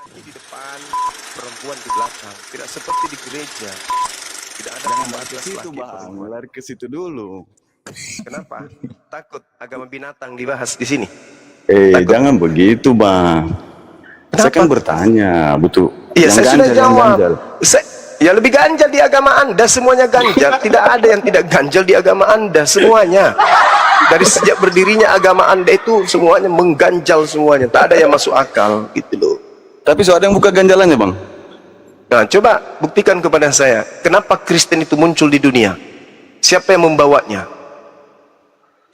Ini di depan, perempuan di belakang. Tidak seperti di gereja. Tidak ada pembatas Situ laki bang, perempuan. lari ke situ dulu. Kenapa? Takut agama binatang dibahas di sini? Takut. Jangan begitu bang. Saya kan bertanya, betul. Iya, saya sudah jawab. Ganjal. Ya lebih ganjal di agama Anda, semuanya ganjal. Tidak ada yang tidak ganjal di agama Anda, semuanya. Dari sejak berdirinya agama Anda itu semuanya mengganjal semuanya. Tak ada yang masuk akal, gitu loh. Tapi so ada yang buka ganjalannya bang? Nah, coba buktikan kepada saya, kenapa Kristen itu muncul di dunia? Siapa yang membawanya?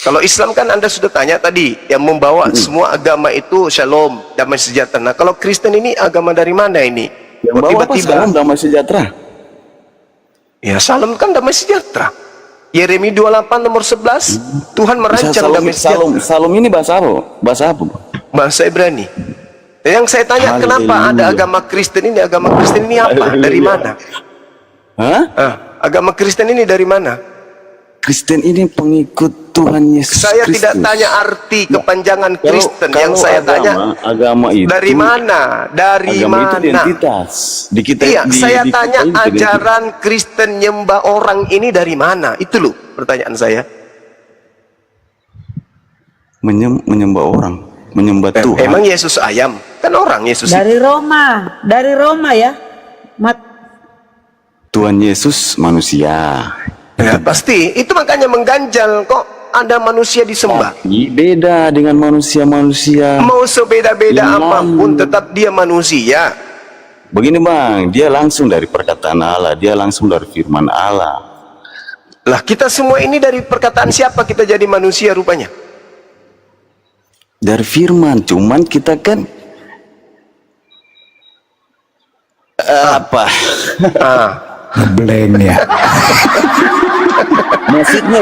Kalau Islam kan Anda sudah tanya tadi, yang membawa semua agama itu shalom, damai sejahtera. Nah, kalau Kristen ini agama dari mana ini? Yang bawa apa? Salam damai sejahtera. Ya, salam kan damai sejahtera. Yeremia 28 nomor 11, Tuhan merancang damai sejahtera. Salam ini bahasa apa? Bahasa apa? Bahasa Ibrani. Yang saya tanya, kenapa ada agama Kristen ini? Agama Kristen ini apa? Dari mana? Hah? Agama Kristen ini dari mana? Kristen ini pengikut Tuhan Yesus Saya Kristus. tidak tanya arti kepanjangan Kristen. Yang saya tanya, agama itu dari mana? Dari agama mana? Itu identitas. Di kita, iya, saya tanya kita ajaran Kristen nyembah orang ini dari mana? Itu loh pertanyaan saya. Menyembah orang, menyembah Tuhan. Emang Yesus ayam? Kan orang Yesus. Dari Roma ya. Tuhan Yesus manusia. Ya, pasti. Itu makanya mengganjal. Kok ada manusia disembah? Beda dengan manusia-manusia. Mau sebeda-beda apapun, tetap dia manusia. Begini bang, dia langsung dari perkataan Allah, dia langsung dari firman Allah. Lah, kita semua ini dari perkataan siapa kita jadi manusia rupanya? Dari firman, cuman kita kan apa? Blank ya. Maksudnya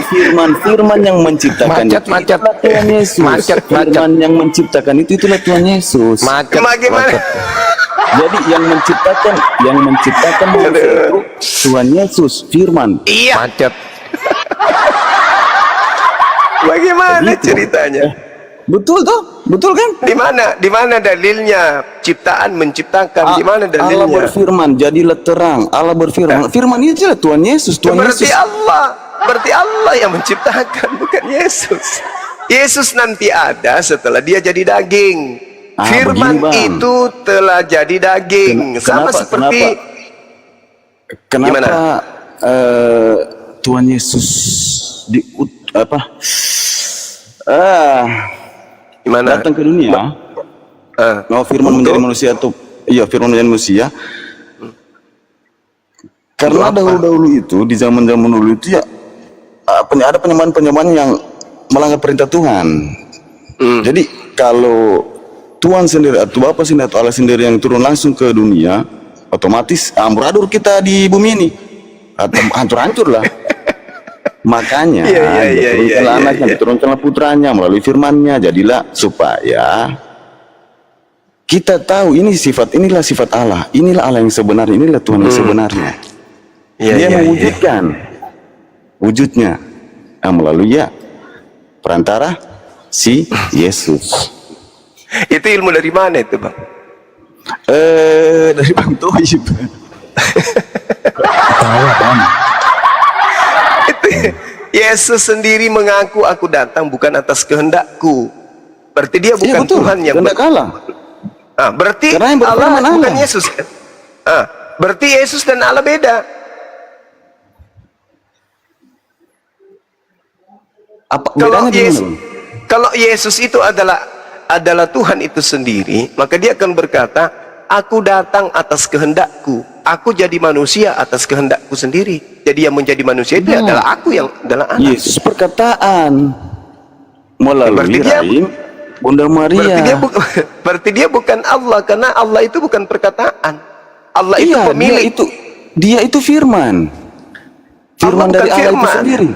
firman yang menciptakan Macet. Tuhan Yesus. Firman yang menciptakan itulah Tuhan Yesus. Bagaimana? Jadi yang menciptakan itu Tuhan Yesus, firman. Iya. Macet. Bagaimana ceritanya? Betul toh? Betul kan? Di mana dalilnya? Ciptaan menciptakan. Di mana dalilnya? Allah berfirman, jadilah terang. Allah berfirman. Firman itu adalah Tuhan Yesus. Berarti Allah yang menciptakan, bukan Yesus. Yesus nanti ada setelah dia jadi daging. Firman begini, itu telah jadi daging. Sama seperti kenapa Tuhan Yesus gimana? datang ke dunia, firman menjadi manusia firman menjadi manusia. Karena dahulu itu di zaman dulu itu ya ada penyembahan yang melanggar perintah Tuhan. Jadi kalau Tuhan sendiri atau Bapa sendiri atau Allah sendiri yang turun langsung ke dunia, otomatis amburadul kita di bumi ini atau hancur lah. Makanya diturunkanlah anaknya, diturunkanlah putranya melalui firmannya, jadilah supaya kita tahu inilah sifat Allah, inilah Allah yang sebenarnya, inilah Tuhan yang sebenarnya. Dia mewujudkan wujudnya melalui perantara si Yesus. Itu ilmu dari mana itu, Bang? Dari Bang Toyib. Tahu bang. Yesus sendiri mengaku, aku datang bukan atas kehendakku. Berarti dia bukan Tuhan yang Allah. Berarti yang Allah bukan Allah. Yesus kan? Berarti Yesus dan Allah beda. Apa bedanya di mana? Kalau Yesus itu adalah Tuhan itu sendiri, maka dia akan berkata, aku datang atas kehendakku. Aku jadi manusia atas kehendakku sendiri. Jadi yang menjadi manusia itu adalah aku yang adalah anak. Yesus perkataan melalui rahim Bunda Maria. Berarti dia bukan Allah, karena Allah itu bukan perkataan. Allah itu pemilik. Dia itu firman. Firman dari Allah itu sendiri.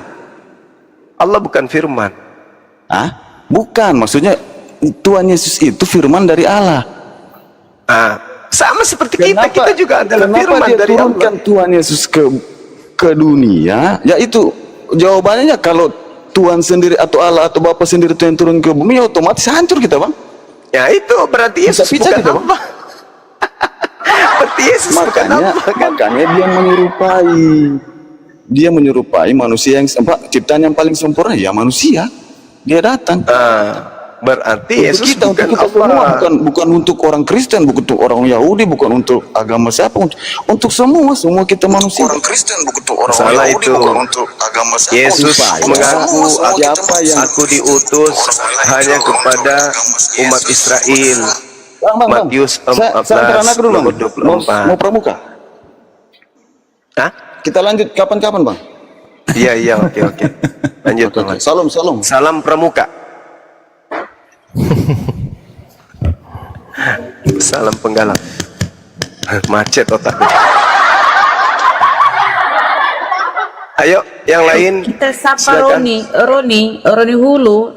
Allah bukan firman. Bukan, maksudnya Tuhan Yesus itu firman dari Allah. Sama seperti kita juga adalah firman dia dari Allah. turunkan Tuhan Yesus ke dunia? Ya itu jawabannya, kalau Tuhan sendiri atau Allah atau Bapa sendiri itu yang turun ke bumi, ya otomatis hancur kita, Bang. Ya itu berarti Yesus bukan Allah. Berarti Yesus bukan apa kan? Makanya dia menyerupai manusia yang ciptaan yang paling sempurna, ya manusia. Dia datang. Berarti Yesus untuk bukan kita apa? semua, bukan untuk orang Kristen, bukan untuk orang Yahudi, bukan untuk agama siapa, untuk semua kita manusia. Orang Kristen, bukan untuk orang Salah Yahudi, itu. bukan untuk agama siapa. Yesus mengaku siapa yang aku diutus hanya kepada umat Israel. Bang. Matius Saya 14 anak dulu, nomor Bang. 24. Mau pramuka? Hah? Kita lanjut kapan-kapan, Bang? Iya, oke. Lanjut, Bang. Salam. Salam pramuka. Salam penggalang. Macet otakku. Ayo, yang lain. Kita sapa Silakan. Roni Hulu.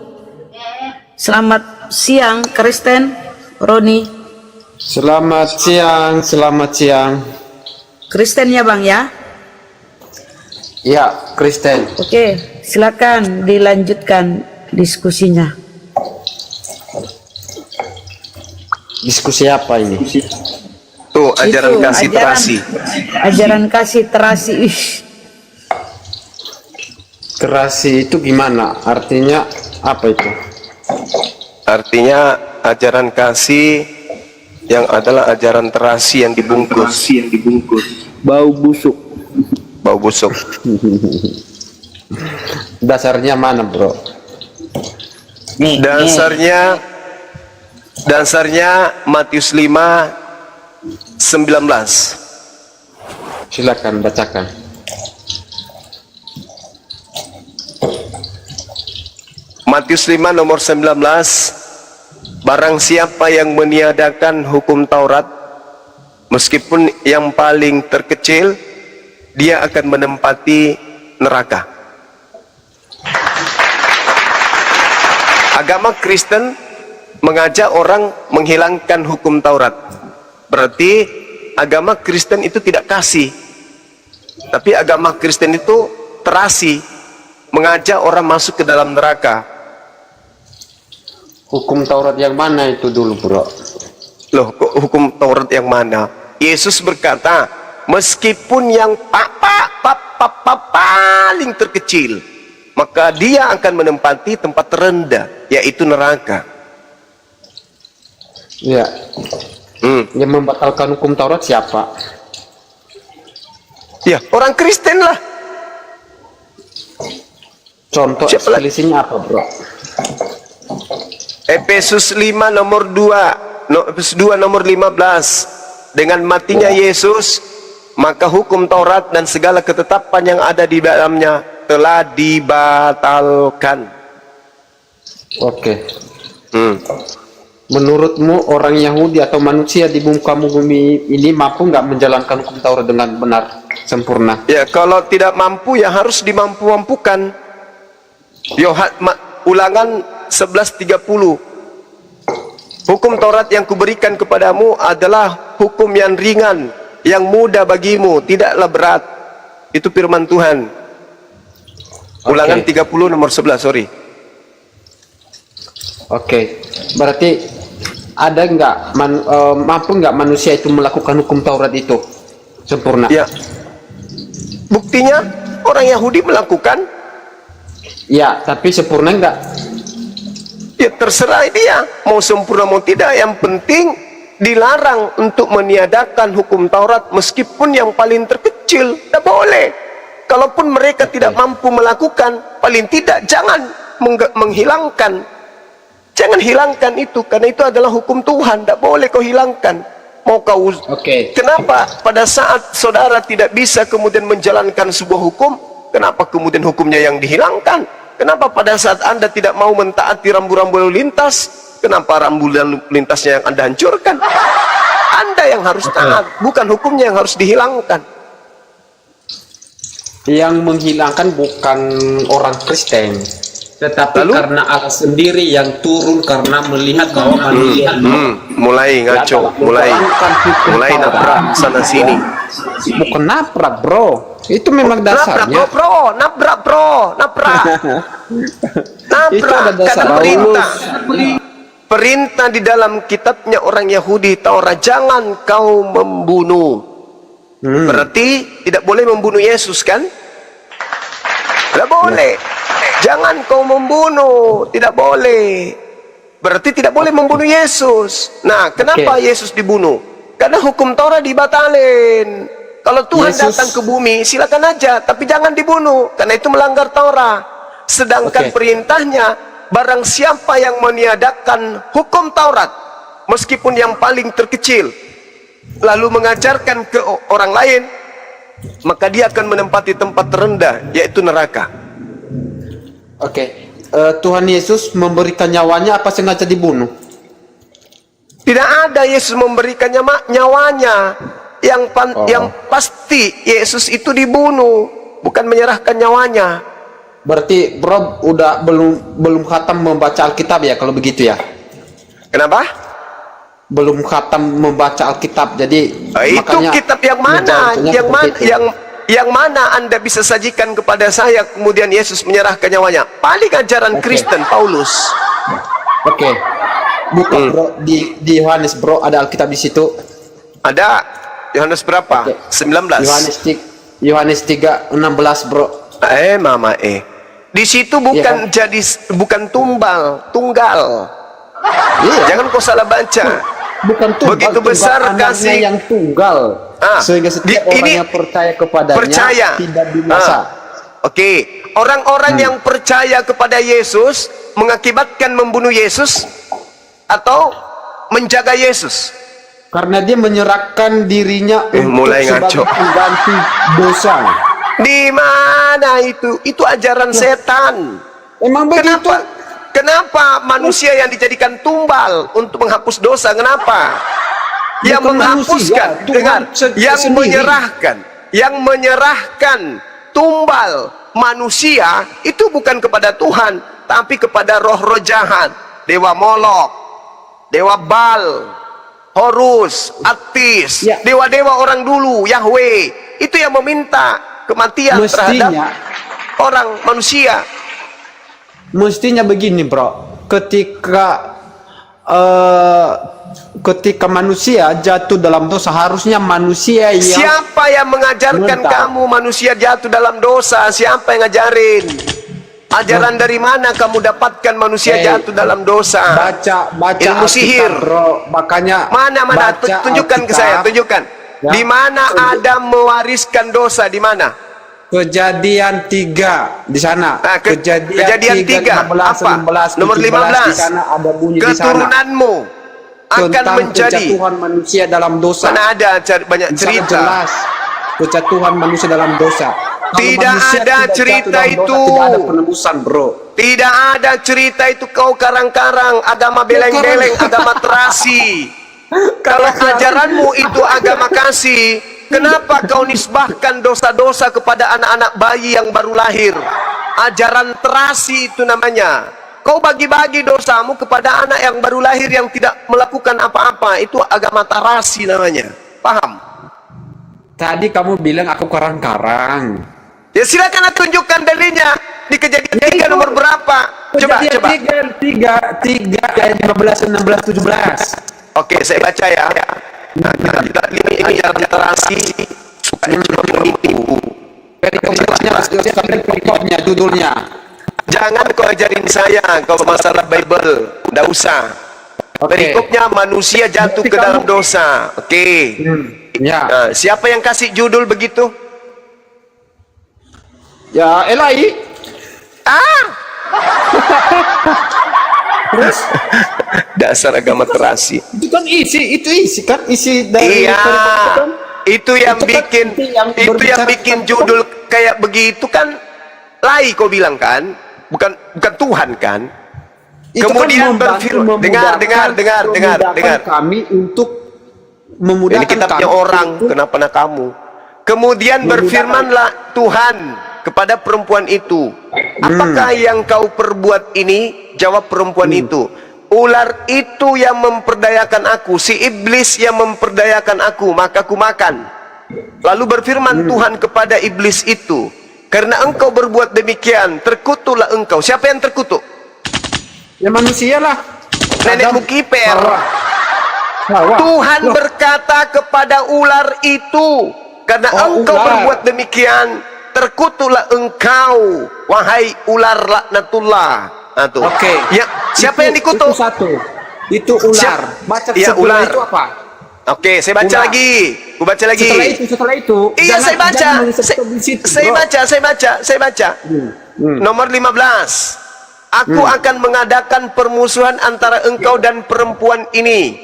Selamat siang, Kristen. Roni. Selamat siang. Kristen ya, Bang ya? Ya, Kristen. Oke, silakan dilanjutkan diskusinya. Diskusi apa ini? Tuh, ajaran Itu, kasih terasi. Ajaran kasih terasi. Ih, Terasi itu gimana? Artinya apa itu? Artinya ajaran kasih yang adalah ajaran terasi yang dibungkus. Bau busuk. Bau busuk. Dasarnya mana, bro? Dasarnya Matius 5:19. Silakan bacakan. Matius 5 nomor 19. Barang siapa yang meniadakan hukum Taurat, meskipun yang paling terkecil, dia akan menempati neraka. Agama Kristen mengajak orang menghilangkan hukum Taurat. Berarti agama Kristen itu tidak kasih, tapi agama Kristen itu terasi, mengajak orang masuk ke dalam neraka. Hukum Taurat yang mana itu dulu, bro? Loh, kok hukum Taurat yang mana? Yesus berkata, meskipun yang paling terkecil, maka dia akan menempati tempat terendah, yaitu neraka. Ya. Yang membatalkan hukum Taurat siapa? Ya, orang Kristen lah. Contoh Siapa lagi? selisihnya apa, bro? Efesus 5 nomor 2, Efesus 2 nomor 15. Dengan matinya Yesus, maka hukum Taurat dan segala ketetapan yang ada di dalamnya telah dibatalkan. Oke. Menurutmu orang Yahudi atau manusia di muka bumi ini mampu nggak menjalankan hukum Taurat dengan benar, sempurna? Ya, kalau tidak mampu ya harus dimampu-mampukan. Ulangan 11:30. Hukum Taurat yang kuberikan kepadamu adalah hukum yang ringan, yang mudah bagimu, tidaklah berat. Itu firman Tuhan. Ulangan 30 nomor 11, sorry. Oke, berarti ada nggak mampu nggak manusia itu melakukan hukum Taurat itu sempurna? Ya, buktinya orang Yahudi melakukan. Ya, tapi sempurna nggak? Ya terserah dia mau sempurna mau tidak, yang penting dilarang untuk meniadakan hukum Taurat meskipun yang paling terkecil. Tidak boleh. Kalaupun mereka tidak mampu melakukan, paling tidak jangan menghilangkan. Jangan hilangkan itu, karena itu adalah hukum Tuhan. Tidak boleh kau hilangkan. Mau kau kenapa pada saat saudara tidak bisa kemudian menjalankan sebuah hukum, kenapa kemudian hukumnya yang dihilangkan? Kenapa pada saat Anda tidak mau mentaati rambu-rambu lalu lintas, kenapa rambu lalu lintasnya yang Anda hancurkan? Anda yang harus taat, bukan hukumnya yang harus dihilangkan. Yang menghilangkan bukan orang Kristen, tetapi karena Allah sendiri yang turun karena melihat bahwa manusia mulai ngaco, mulai nabrak sana sini. Bukan naprak, bro. Itu memang dasarnya. Nabrak. Itu ada dasar. Karena perintah di dalam kitabnya orang Yahudi Taurat, jangan kau membunuh. Berarti tidak boleh membunuh Yesus kan? Tidak boleh. Jangan kau membunuh, tidak boleh. Berarti tidak boleh membunuh Yesus. Nah, kenapa Yesus dibunuh? Karena hukum Taurat dibatalin. Kalau Tuhan datang ke bumi, silakan aja, tapi jangan dibunuh, karena itu melanggar Taurat. Sedangkan perintahnya, barang siapa yang meniadakan hukum Taurat, meskipun yang paling terkecil, lalu mengajarkan ke orang lain, maka dia akan menempati tempat terendah, yaitu neraka. Tuhan Yesus memberikan nyawanya apa sengaja dibunuh? Tidak ada Yesus memberikan nyawanya. Yang pasti Yesus itu dibunuh, bukan menyerahkan nyawanya. Berarti bro udah belum khatam membaca Alkitab ya kalau begitu ya? Kenapa? Belum khatam membaca Alkitab, jadi itu kitab yang mana? Yang mana Anda bisa sajikan kepada saya kemudian Yesus menyerahkan nyawanya? Paling ajaran Kristen Paulus. Bukan bro, di Yohanes bro ada Alkitab di situ. Ada. Yohanes berapa? 19. Yohanes 3:16 bro. Mama di situ bukan bukan tunggal. Jangan kau salah baca. Bukan tunggal. Begitu besar kasih yang tunggal. Sehingga setiap orang yang percaya kepadanya tidak binasa. Orang-orang yang percaya kepada Yesus mengakibatkan membunuh Yesus atau menjaga Yesus? Karena dia menyerahkan dirinya mulai sebagai pengganti dosa. Di mana itu? Itu ajaran setan. Emang begitu? Kenapa manusia yang dijadikan tumbal untuk menghapus dosa? Kenapa? Yang menghapuskan, dengar, yang menyerahkan tumbal manusia itu bukan kepada Tuhan, tapi kepada roh-roh jahat, dewa Molok, dewa Baal, Horus, Atis, dewa-dewa orang dulu, Yahweh, itu yang meminta kematian terhadap orang manusia. Mestinya begini bro, ketika manusia jatuh dalam dosa, harusnya manusia yang... Siapa yang mengajarkan kamu manusia jatuh dalam dosa? Siapa yang ngajarin? Ajaran dari mana kamu dapatkan manusia jatuh dalam dosa? Baca ilmu sihir, bro. Makanya mana tunjukkan ke saya, tunjukkan. Di mana Adam mewariskan dosa? Di mana? Kejadian 3 di sana. Kejadian 3 apa? Nomor 15. Di sana ada bunyi keturunanmu akan tentang menjadi kejatuhan manusia dalam dosa. Mana ada banyak cerita? Jelas kejatuhan manusia dalam dosa. Tidak ada cerita itu. Tidak ada penebusan bro. Tidak ada cerita itu. Kau karang-karang, agama beleng-beleng, agama terasi. Kalau ajaranmu itu agama kasih, kenapa kau nisbahkan dosa-dosa kepada anak-anak bayi yang baru lahir? Ajaran terasi itu namanya. Kau bagi-bagi dosamu kepada anak yang baru lahir yang tidak melakukan apa-apa. Itu agama terasi namanya. Paham? Tadi kamu bilang aku karang-karang. Ya silakan tunjukkan dalilnya di Kejadian 3 nomor berapa? Coba. 3 ayat 15, 16, 17. Oke, saya baca ya. Nah, kita ini jalan terasi supaya menipu. Perikopnya, judulnya. Jangan kau ajarin saya kau masalah Bible, tidak usah. Perikopnya manusia jatuh ke dalam dosa. Nah, siapa yang kasih judul begitu? Ya, Elai. Dasar agama terasi. Itu kan isi dari kan? Itu yang bikin judul kayak begitu kan Lai kau bilang kan, bukan Tuhan kan? Itu kemudian kan berfirman, dengar kami untuk memudahkan ini kitabnya orang, kenapa kamu? Kemudian berfirmanlah Tuhan kepada perempuan itu, apakah yang kau perbuat ini? Jawab perempuan itu, ular itu yang memperdayakan aku, si iblis yang memperdayakan aku, maka ku makan. Lalu berfirman Tuhan kepada iblis itu, karena engkau berbuat demikian, terkutuklah engkau. Siapa yang terkutuk? Ya manusia lah. Nenekmu kiper. Tuhan berkata kepada ular itu, karena engkau berbuat demikian, terkutuklah engkau, wahai ular laknatullah. Nah, tuh. Oke. Ya, siapa yang dikutuk? Itu satu. Itu ular. Baca Ya, sebelah ular. itu apa? Oke, saya baca Ular. lagi. Ku baca lagi. Setelah itu. Iya, saya baca. jangan menyebut di situ, Saya bro. baca. Nomor 15. Aku akan mengadakan permusuhan antara engkau dan perempuan ini,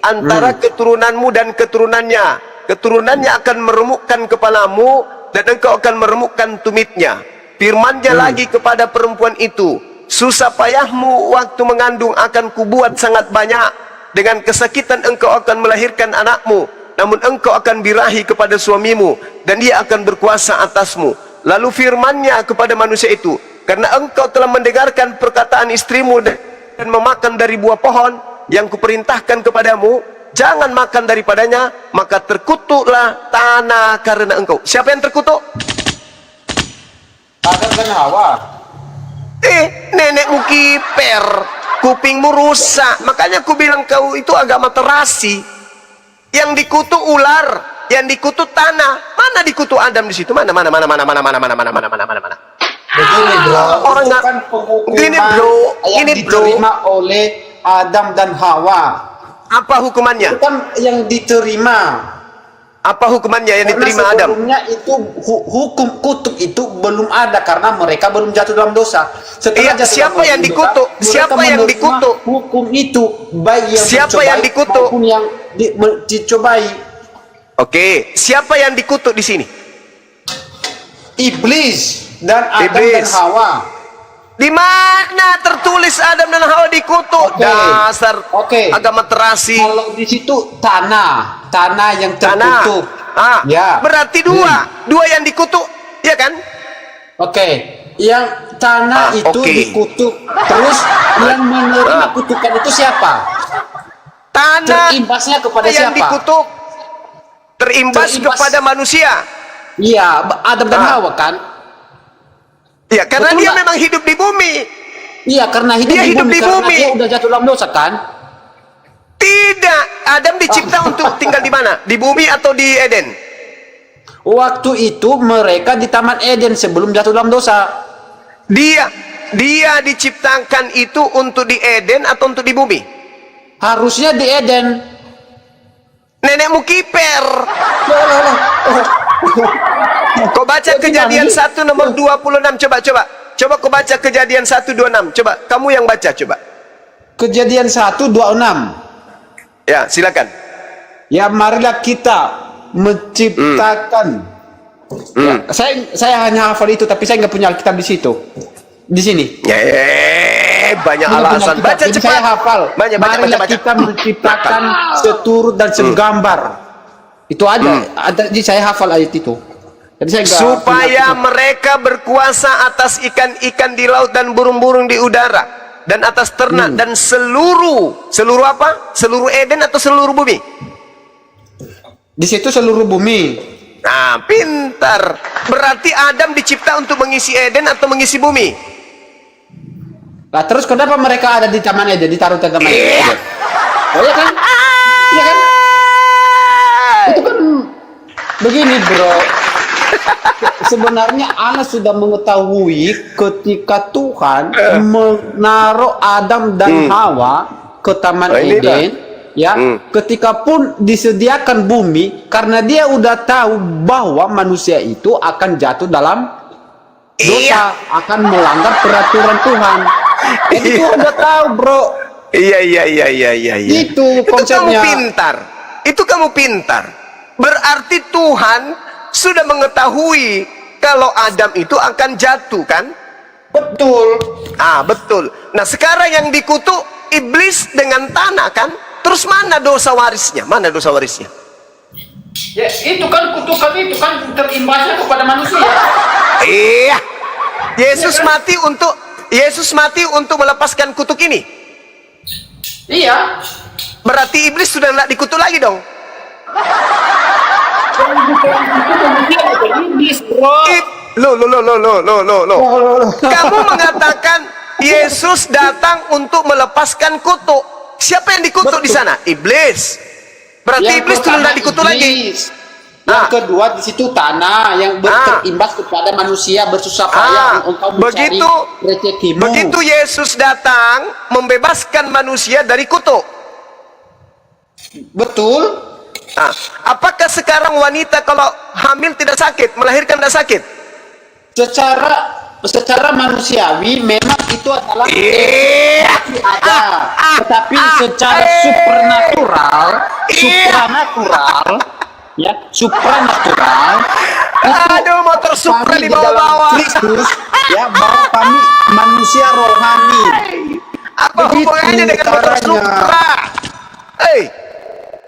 antara keturunanmu dan keturunannya. Keturunannya akan meremukkan kepalamu dan engkau akan meremukkan tumitnya. Firman-Nya lagi kepada perempuan itu, susah payahmu waktu mengandung akan kubuat sangat banyak. Dengan kesakitan engkau akan melahirkan anakmu, namun engkau akan birahi kepada suamimu dan dia akan berkuasa atasmu. Lalu firman-Nya kepada manusia itu, karena engkau telah mendengarkan perkataan istrimu dan memakan dari buah pohon yang kuperintahkan kepadamu, jangan makan daripadanya, maka terkutuklah tanah karena engkau. Siapa yang terkutuk? Adam dan Hawa. Nenekmu kiper, kupingmu rusak. Makanya aku bilang kau itu agama terasi. Yang dikutuk ular, yang dikutuk tanah. Mana dikutuk Adam di situ? Mana? Begini bro, Orang itu nggak- kan penghukuman Gini, bro. yang Ini, bro. diterima oleh Adam dan Hawa. Apa hukumannya? Itu kan yang diterima. Apa hukumannya yang Karena diterima Adam? sebelumnya itu hukum kutuk itu belum ada karena mereka belum jatuh dalam dosa. Iya, jatuh siapa dalam yang dosa, dikutuk? mereka Siapa yang menerima dikutuk? Hukum itu baik yang Siapa mencobai yang dikutuk? maupun yang dicobai. Oke, siapa yang dikutuk di sini? Iblis dan Adam Iblis. dan Hawa. Di mana tertulis Adam dan Hawa dikutuk? Oke. Dasar Oke. agama terasi. Kalau di situ tanah yang Tanah. terkutuk. Ah, Ya. berarti dua yang dikutuk, ya kan? Oke, yang tanah itu oke. dikutuk. Terus yang menerima kutukan itu siapa? Tanah Terimbasnya kepada yang siapa? dikutuk terimbas Terimbas. kepada manusia. Iya, Adam dan Hawa kan? Ya, karena Betul dia nggak? memang hidup di bumi. Iya, karena hidup Dia di hidup bumi, di karena bumi. dia udah jatuh dalam dosa kan? Tidak, Adam dicipta untuk tinggal di mana? Di bumi atau di Eden? Waktu itu mereka di Taman Eden sebelum jatuh dalam dosa. Dia diciptakan itu untuk di Eden atau untuk di bumi? Harusnya di Eden. Nenekmu kiper. Kau baca Kejadian 1 nomor 26. Coba kau baca Kejadian 1:26. Coba kamu yang baca coba. Kejadian 1:26. Ya, silakan. Ya, marilah kita menciptakan. Ya, saya hanya hafal itu, tapi saya nggak punya Alkitab di situ. Di sini. Banyak Saya nggak alasan. punya Baca Alkitab, jadi cepat. saya hafal. Baca. Marilah kita menciptakan seturut dan segambar. Itu ada. Jadi saya hafal ayat itu. Jadi saya nggak punya Supaya Alkitab. mereka berkuasa atas ikan-ikan di laut dan burung-burung di udara dan atas ternak dan seluruh apa? Seluruh Eden atau seluruh bumi? Di situ seluruh bumi. Nah, pintar. Berarti Adam dicipta untuk mengisi Eden atau mengisi bumi? Nah, terus kenapa mereka ada di Taman Eden, ditaruh di Taman Eden? Oh iya kan? Iya kan? Itu kan begini, bro. Sebenarnya Allah sudah mengetahui ketika Tuhan menaruh Adam dan Hawa ke Taman ini dah. Eden, ya, ketika pun disediakan bumi, karena dia udah tahu bahwa manusia itu akan jatuh dalam dosa, akan melanggar peraturan Tuhan. Jadi Tuhan udah tahu, bro. Iya. Itu konsepnya. Itu kamu pintar. Berarti Tuhan sudah mengetahui kalau Adam itu akan jatuh, kan? Betul. Betul. Nah, sekarang yang dikutuk iblis dengan tanah, kan? Terus mana dosa warisnya? Ya, itu kan kutukan itu kan terimbasnya kepada manusia. Iya. Yesus mati untuk melepaskan kutuk ini. Iya. Berarti iblis sudah tidak dikutuk lagi dong. Loh. Kamu mengatakan Yesus datang untuk melepaskan kutuk. Siapa yang dikutuk di sana? Iblis. Berarti iblis sudah tidak dikutuk lagi. Yang kedua di situ tanah yang berimbas kepada manusia bersusah payah untuk mencari rezekimu. Begitu Yesus datang membebaskan manusia dari kutuk. Betul. Apakah sekarang wanita kalau hamil tidak sakit, melahirkan tidak sakit? Secara manusiawi memang itu adalah ada, tetapi secara supranatural, Aduh, motor Supra di bawah-bawah. Kristus, bahwa kami manusia rohani. Apa hubungannya dengan motor Supra?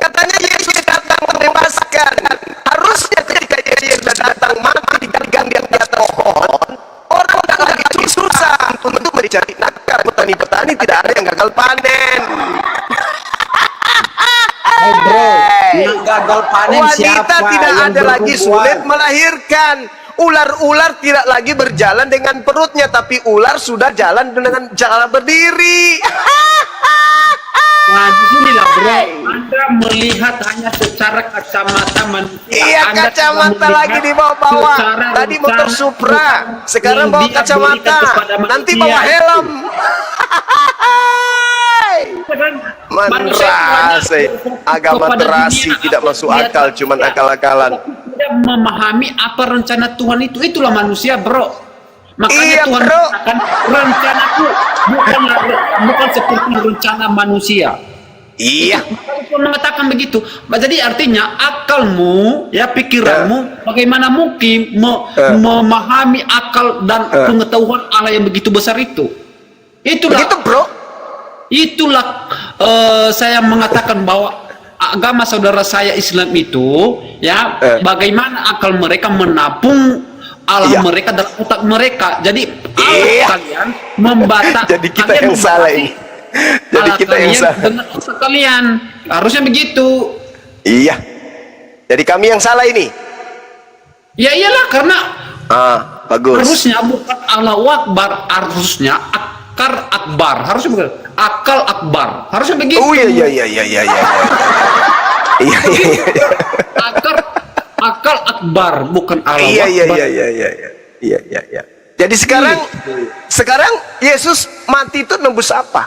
Katanya Yesus datang membebaskan. Harusnya ketika Yesus datang mati digantung di atas pohon, orang tak lagi susah untuk mencari nafkah. Petani-petani tidak ada yang gagal panen. Bro, yang gagal panen Wanita siapa? tidak yang ada lagi berhubungan? sulit melahirkan. Ular-ular tidak lagi berjalan dengan perutnya, tapi ular sudah jalan dengan cara berdiri. Nah, disinilah bro, Anda melihat hanya secara kacamata manusia. Iya, Anda kacamata tidak lagi melihat di bawah-bawah. secara Tadi motor rencana Supra, sekarang yang bawa dia kacamata, berikan kepada nanti manusia. bawa helm. Manusia Menterasi, agama kepada terasi dunia, tidak masuk dia akal, cuman akal-akalan. tidak memahami apa rencana Tuhan itu. Itulah manusia bro. Makanya Iya, Tuhan bro. katakan rencanaku bukan seperti rencana manusia. Iya. Tuhan mengatakan begitu. Jadi artinya akalmu, pikiranmu, bagaimana mungkin memahami akal dan pengetahuan Allah yang begitu besar itu? Itulah. Begitu bro. Itulah saya mengatakan bahwa agama saudara saya Islam itu bagaimana akal mereka menapung Allah mereka dalam otak mereka. Jadi Allah kalian membatasi. Jadi kita yang salah ini. Jadi kita yang salah. Dengan otak kalian harusnya begitu. Iya. Jadi kami yang salah ini. Ya iyalah karena bagus. harusnya bukan Allahu Akbar, harusnya akbar, harusnya bukan akal akbar, harusnya begitu. Oh iya. Iya. Akal akbar bukan Allahu Akbar. Iya. Jadi sekarang Yesus mati itu nembus apa?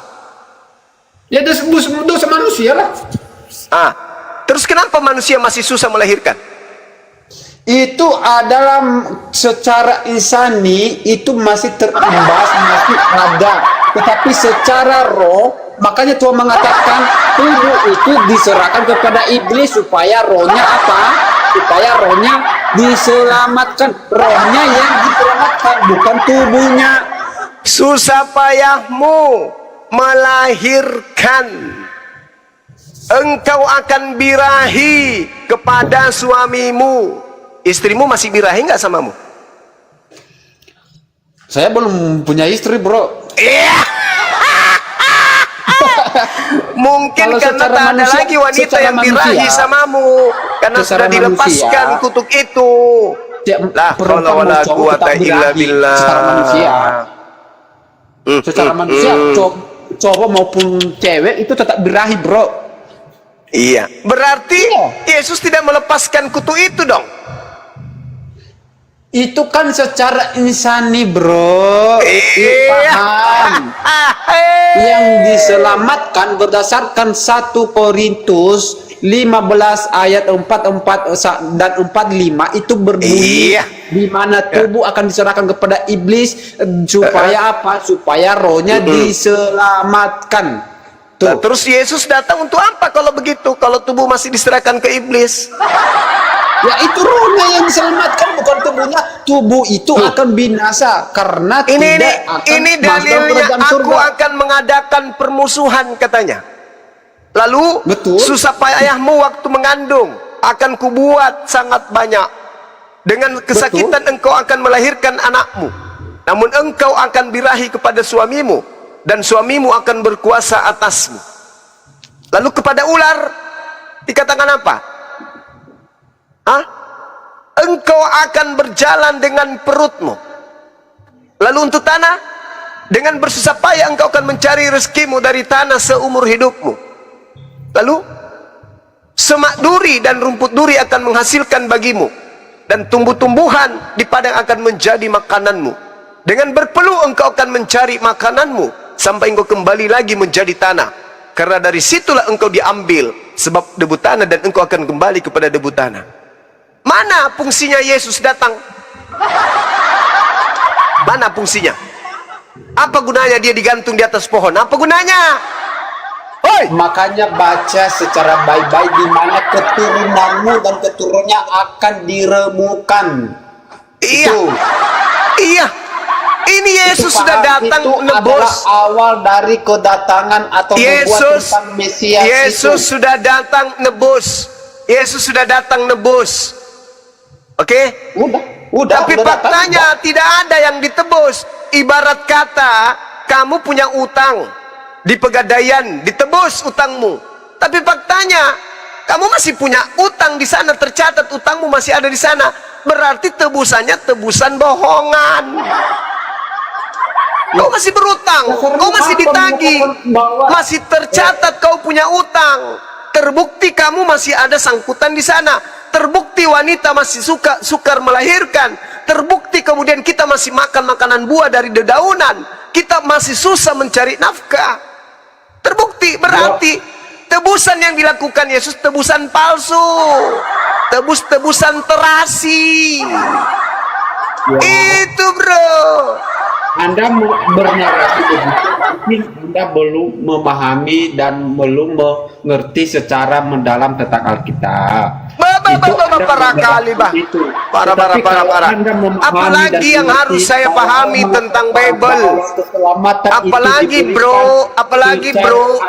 Ya dosa manusia lah. Terus kenapa manusia masih susah melahirkan? Itu adalah secara insani itu masih terimbas, masih ada. Tetapi secara roh, makanya Tuhan mengatakan tubuh itu diserahkan kepada iblis supaya rohnya apa? Supaya rohnya diselamatkan. Rohnya yang diselamatkan, bukan tubuhnya. Susah payahmu melahirkan, engkau akan birahi kepada suamimu. Istrimu masih birahi nggak samamu? Saya belum punya istri bro. Mungkin Kalau karena tak ada lagi wanita yang birahi samamu, karena sudah dilepaskan kutuk itu. La haula wala quwata illa billah. Secara manusia, secara manusia cowok maupun cewek itu tetap birahi bro. Iya, berarti Yesus tidak melepaskan kutuk itu dong. Itu kan secara insani bro. Paham. Yang diselamatkan berdasarkan 1 Korintus 15 ayat 44 dan 45 itu berbunyi di mana tubuh akan diserahkan kepada iblis supaya apa? Supaya rohnya diselamatkan. Nah, terus Yesus datang untuk apa kalau begitu? Kalau tubuh masih diserahkan ke iblis? Ya itu rohnya yang diselamatkan, bukan tubuhnya. Tubuh itu akan binasa karena tidak akan ini masuk ke dalilnya dalam aku surga. akan mengadakan permusuhan katanya. Lalu susah payahmu waktu mengandung akan kubuat sangat banyak. Dengan kesakitan engkau akan melahirkan anakmu. Namun engkau akan birahi kepada suamimu dan suamimu akan berkuasa atasmu. Lalu kepada ular dikatakan apa? Engkau akan berjalan dengan perutmu. Lalu untuk tanah dengan bersusah payah engkau akan mencari rezekimu dari tanah seumur hidupmu. Lalu semak duri dan rumput duri akan menghasilkan bagimu, dan tumbuh-tumbuhan di padang akan menjadi makananmu. Dengan berpeluh engkau akan mencari makananmu sampai engkau kembali lagi menjadi tanah, karena dari situlah engkau diambil sebab debu tanah, dan engkau akan kembali kepada debu tanah. Mana fungsinya Yesus datang? Mana fungsinya? Apa gunanya dia digantung di atas pohon? Apa gunanya? Hoi! Makanya baca secara baik-baik di mana keturunanmu dan keturunannya akan diremukan. Iya. Itu. Iya. Ini Yesus Itu sudah paham, datang itu nebus. adalah awal dari kedatangan atau nubuat tentang Mesias Yesus itu. sudah datang nebus. Yesus sudah datang nebus. Oke? Udah. Tapi udah faktanya tidak ada yang ditebus. Ibarat kata kamu punya utang di Pegadaian, ditebus utangmu. Tapi faktanya kamu masih punya utang di sana, tercatat utangmu masih ada di sana. Berarti tebusannya tebusan bohongan. Kau masih berutang, kau masih ditagih, masih tercatat kau punya utang. Terbukti kamu masih ada sangkutan di sana. Terbukti wanita masih sukar melahirkan. Terbukti kemudian kita masih makan makanan buah dari dedaunan. Kita masih susah mencari nafkah. Terbukti, berarti tebusan yang dilakukan Yesus tebusan palsu. Tebusan terasi. Itu bro. Anda bernarasi begitu, mungkin Anda belum memahami dan belum mengerti secara mendalam tentang Alkitab. Para kali bah. Para. Apalagi yang harus saya pahami tentang Bible. Apalagi bro,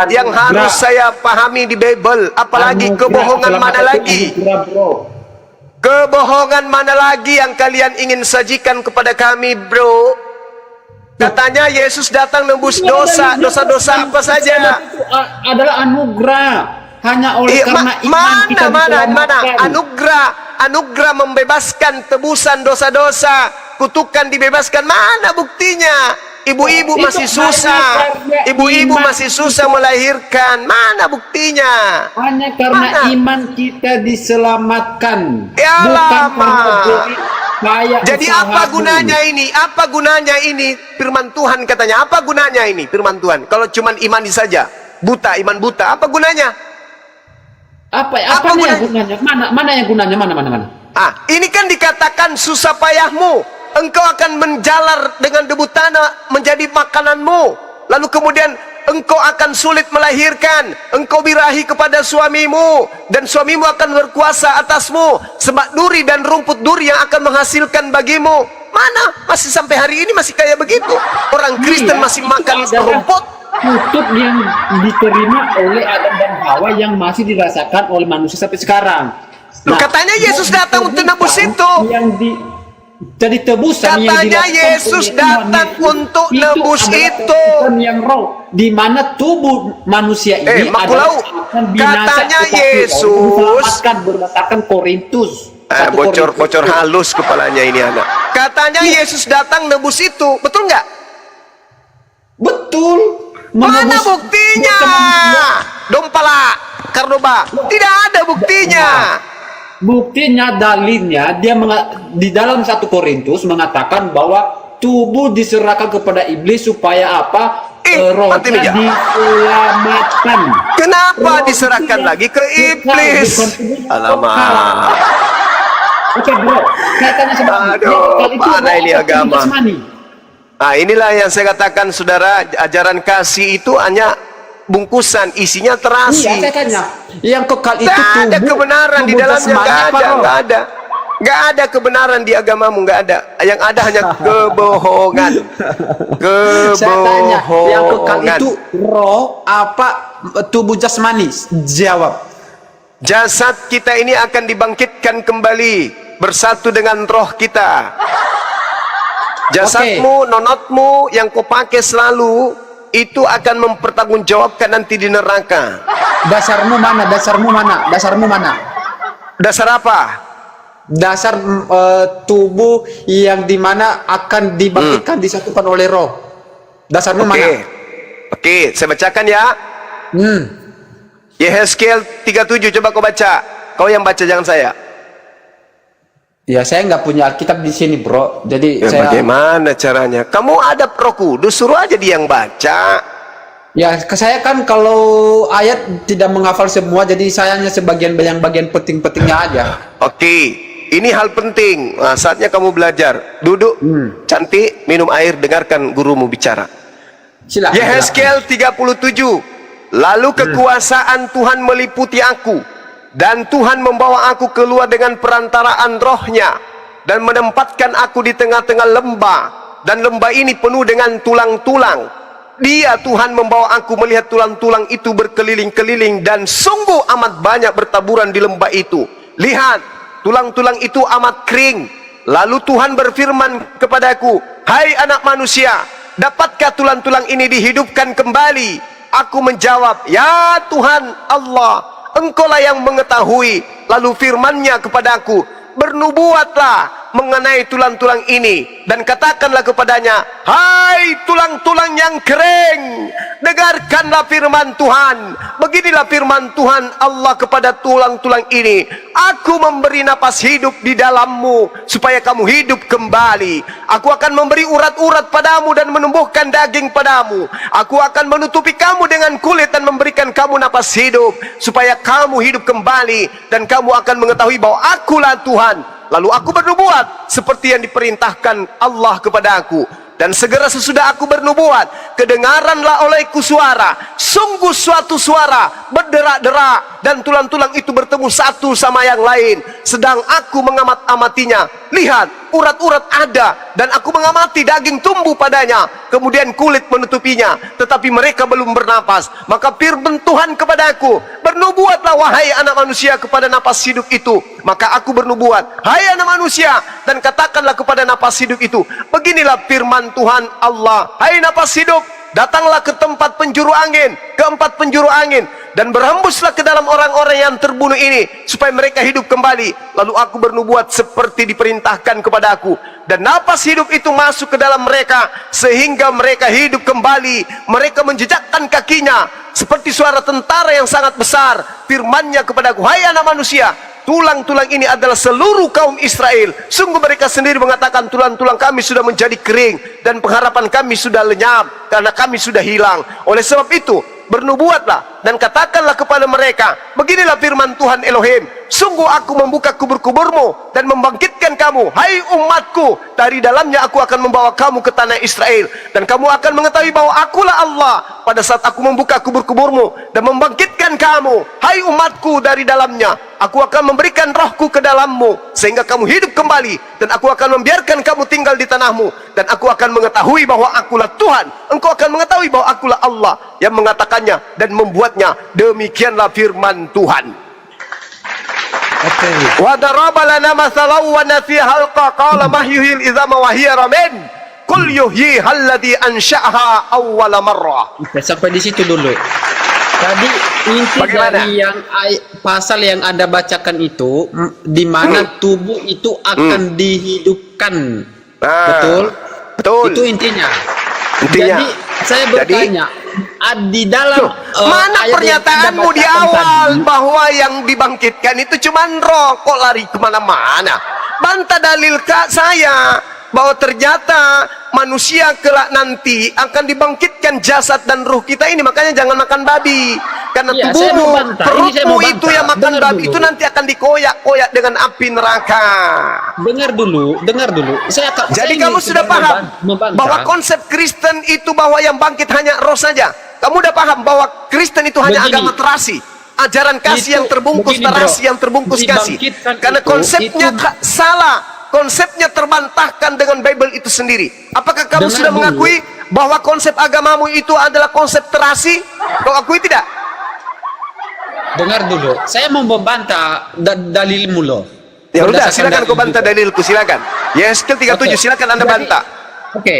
yang harus saya pahami di Bible. Apalagi kebohongan mana lagi? Kebohongan mana lagi yang kalian ingin sajikan kepada kami, bro? Katanya Yesus datang nebus dosa apa saja. Itu adalah anugerah. Hanya oleh karena iman kita mana anugerah membebaskan tebusan dosa-dosa, kutukan dibebaskan. Mana buktinya? Ibu-ibu masih susah. Ibu-ibu masih susah melahirkan. Mana buktinya? Hanya karena iman kita diselamatkan. Ya lama. Jadi usaha apa gunanya ini? Apa gunanya ini? Firman Tuhan katanya. Apa gunanya ini? Firman Tuhan. Kalau cuma imani saja, buta, iman buta, apa gunanya? Apa yang gunanya? Mana yang gunanya? Mana? Ini kan dikatakan susah payahmu. Engkau akan menjalar dengan debu tanah menjadi makananmu. Lalu kemudian engkau akan sulit melahirkan. Engkau birahi kepada suamimu, dan suamimu akan berkuasa atasmu. Semak duri dan rumput duri yang akan menghasilkan bagimu. Mana? Masih sampai hari ini masih kayak begitu. Orang Kristen masih makan rumput. Kutub yang diterima oleh Adam dan Hawa yang masih dirasakan oleh manusia sampai sekarang. Katanya Yesus datang untuk nebus itu. Jadi tebusan katanya Yesus datang untuk nebus itu. Yang roh, di mana tubuh manusia ini adalah akan binasa. Katanya Yesus berdasarkan Korintus. Bocor halus kepalanya ini anak. Katanya Yesus datang nebus itu, betul nggak? Betul. Mana buktinya? Dompala, Kardoba. Tidak ada buktinya. Buktinya, dalilnya dia di dalam 1 Korintus mengatakan bahwa tubuh diserahkan kepada iblis supaya apa? Rohnya diselamatkan. Kenapa diserahkan lagi ke iblis? Alamak. Oke bro, kaitannya sama mana ini agama? Inilah yang saya katakan saudara, ajaran kasih itu hanya bungkusan, isinya terasi. Iya, saya tanya. Yang kekal itu tubuh, ada kebenaran di dalamnya, nggak ada kebenaran di agamamu, nggak ada. Yang ada hanya kebohongan. Saya tanya, yang kekal itu roh apa tubuh jasmani? Jawab. Jasad kita ini akan dibangkitkan kembali bersatu dengan roh kita. Jasadmu, nonotmu yang kau pakai selalu itu akan mempertanggungjawabkan nanti di neraka. Dasarmu mana? Dasar apa? Dasar tubuh yang dimana akan dibangkitkan disatukan oleh roh. Dasarnya Oke. mana? Oke, saya bacakan ya. Yehezkiel 37, coba kau baca. Kau yang baca, jangan saya. Ya, saya nggak punya Alkitab di sini, bro. Jadi Ya, saya bagaimana caranya? Kamu ada Roh Kudus, suruh aja dia yang baca. ya ke saya kan kalau ayat tidak menghafal semua, jadi saya hanya sebagian yang bagian penting-pentingnya aja. Oke, ini hal penting. Nah, saatnya kamu belajar. Duduk, cantik, minum air, dengarkan gurumu bicara. Silakan. Yehezkiel 37. Lalu kekuasaan Tuhan meliputi aku, dan Tuhan membawa aku keluar dengan perantaraan rohnya, dan menempatkan aku di tengah-tengah lembah, dan lembah ini penuh dengan tulang-tulang. Dia, Tuhan, membawa aku melihat tulang-tulang itu berkeliling-keliling, dan sungguh amat banyak bertaburan di lembah itu. Lihat, tulang-tulang itu amat kering. Lalu Tuhan berfirman kepadaku, hai anak manusia, dapatkah tulang-tulang ini dihidupkan kembali? Aku menjawab, ya Tuhan Allah, Engkaulah yang mengetahui. Lalu firman-Nya kepadaku, bernubuatlah mengenai tulang-tulang ini, dan katakanlah kepadanya, hai tulang-tulang yang kering, dengarkanlah firman Tuhan. Beginilah firman Tuhan Allah kepada tulang-tulang ini, aku memberi napas hidup di dalammu, supaya kamu hidup kembali. Aku akan memberi urat-urat padamu dan menumbuhkan daging padamu. Aku akan menutupi kamu dengan kulit dan memberikan kamu napas hidup, supaya kamu hidup kembali, dan kamu akan mengetahui bahwa akulah Tuhan. Lalu aku bernubuat seperti yang diperintahkan Allah kepada aku. Dan segera sesudah aku bernubuat, kedengaranlah olehku suara, sungguh suatu suara berderak-derak, dan tulang-tulang itu bertemu satu sama yang lain. Sedang aku mengamat-amatinya, lihat, urat-urat ada, dan aku mengamati daging tumbuh padanya, kemudian kulit menutupinya, tetapi mereka belum bernapas. Maka firman Tuhan kepadaku, bernubuatlah wahai anak manusia kepada napas hidup itu. Maka aku bernubuat, hai anak manusia, dan katakanlah kepada napas hidup itu, beginilah firman Tuhan Allah, hai napas hidup, datanglah ke tempat penjuru angin, ke empat penjuru angin, dan berhembuslah ke dalam orang-orang yang terbunuh ini, supaya mereka hidup kembali. Lalu aku bernubuat seperti diperintahkan kepada aku, dan napas hidup itu masuk ke dalam mereka, sehingga mereka hidup kembali. Mereka menjejakkan kakinya seperti suara tentara yang sangat besar. Firman-Nya kepadaku, hai anak manusia, tulang-tulang ini adalah seluruh kaum Israel. Sungguh mereka sendiri mengatakan, tulang-tulang kami sudah menjadi kering, dan pengharapan kami sudah lenyap, karena kami sudah hilang. Oleh sebab itu, bernubuatlah dan katakanlah kepada mereka, beginilah firman Tuhan Elohim, sungguh aku membuka kubur-kuburmu dan membangkitkan kamu, hai umatku, dari dalamnya aku akan membawa kamu ke tanah Israel, dan kamu akan mengetahui bahwa akulah Allah pada saat aku membuka kubur-kuburmu dan membangkitkan kamu, hai umatku, dari dalamnya aku akan memberikan rohku ke dalammu, sehingga kamu hidup kembali, dan aku akan membiarkan kamu tinggal di tanahmu, dan aku akan mengetahui bahwa akulah Tuhan. Engkau akan mengetahui bahwa akulah Allah yang mengatakannya dan membuatnya. Demikianlah firman Tuhan. Wa daraba lana mathalan wa nasiya halqa qala mahyuhil izama wa hiya ramin qul yuhyiha alladhi ansha'aha awwala marrah. Sampai di situ dulu. Tadi inti Bagaimana? dari yang pasal yang Anda bacakan itu, di mana tubuh itu akan dihidupkan. Betul? Betul. Itu intinya. Intinya. Jadi saya bertanya, di dalam mana ayat yang pernyataanmu Anda di bacakan awal tadi, bahwa yang dibangkitkan itu cuma roh? Kok lari kemana-mana? Bantah dalil saya bahwa ternyata manusia kelak nanti akan dibangkitkan jasad dan ruh kita ini. Makanya jangan makan babi, karena Iya, saya tubuhmu, mau bantah. Ini saya perutmu mau itu bantah. yang makan Dengar babi dulu. itu nanti akan dikoyak-koyak dengan api neraka. dengar dulu. Saya Jadi ini kamu sudah sedang paham membantah. bahwa konsep Kristen itu bahwa yang bangkit hanya roh saja. Kamu udah paham bahwa Kristen itu hanya Begini. agama terasi, ajaran kasih Itu yang terbungkus begini, bro. terasi, yang terbungkus kasih. Dibangkitkan Karena itu- konsepnya salah, konsepnya terbantahkan dengan Bible itu sendiri. Apakah kamu Dengar sudah dulu. mengakui bahwa konsep agamamu itu adalah konsep terasi? Kau akui tidak? Dengar dulu. Saya mau membantah dalilmu loh. Ya udah, Berdasarkan silakan dalil kau bantah juga. dalilku, silakan. Yeskel 37, Oke. silakan Anda Jadi, bantah. Oke.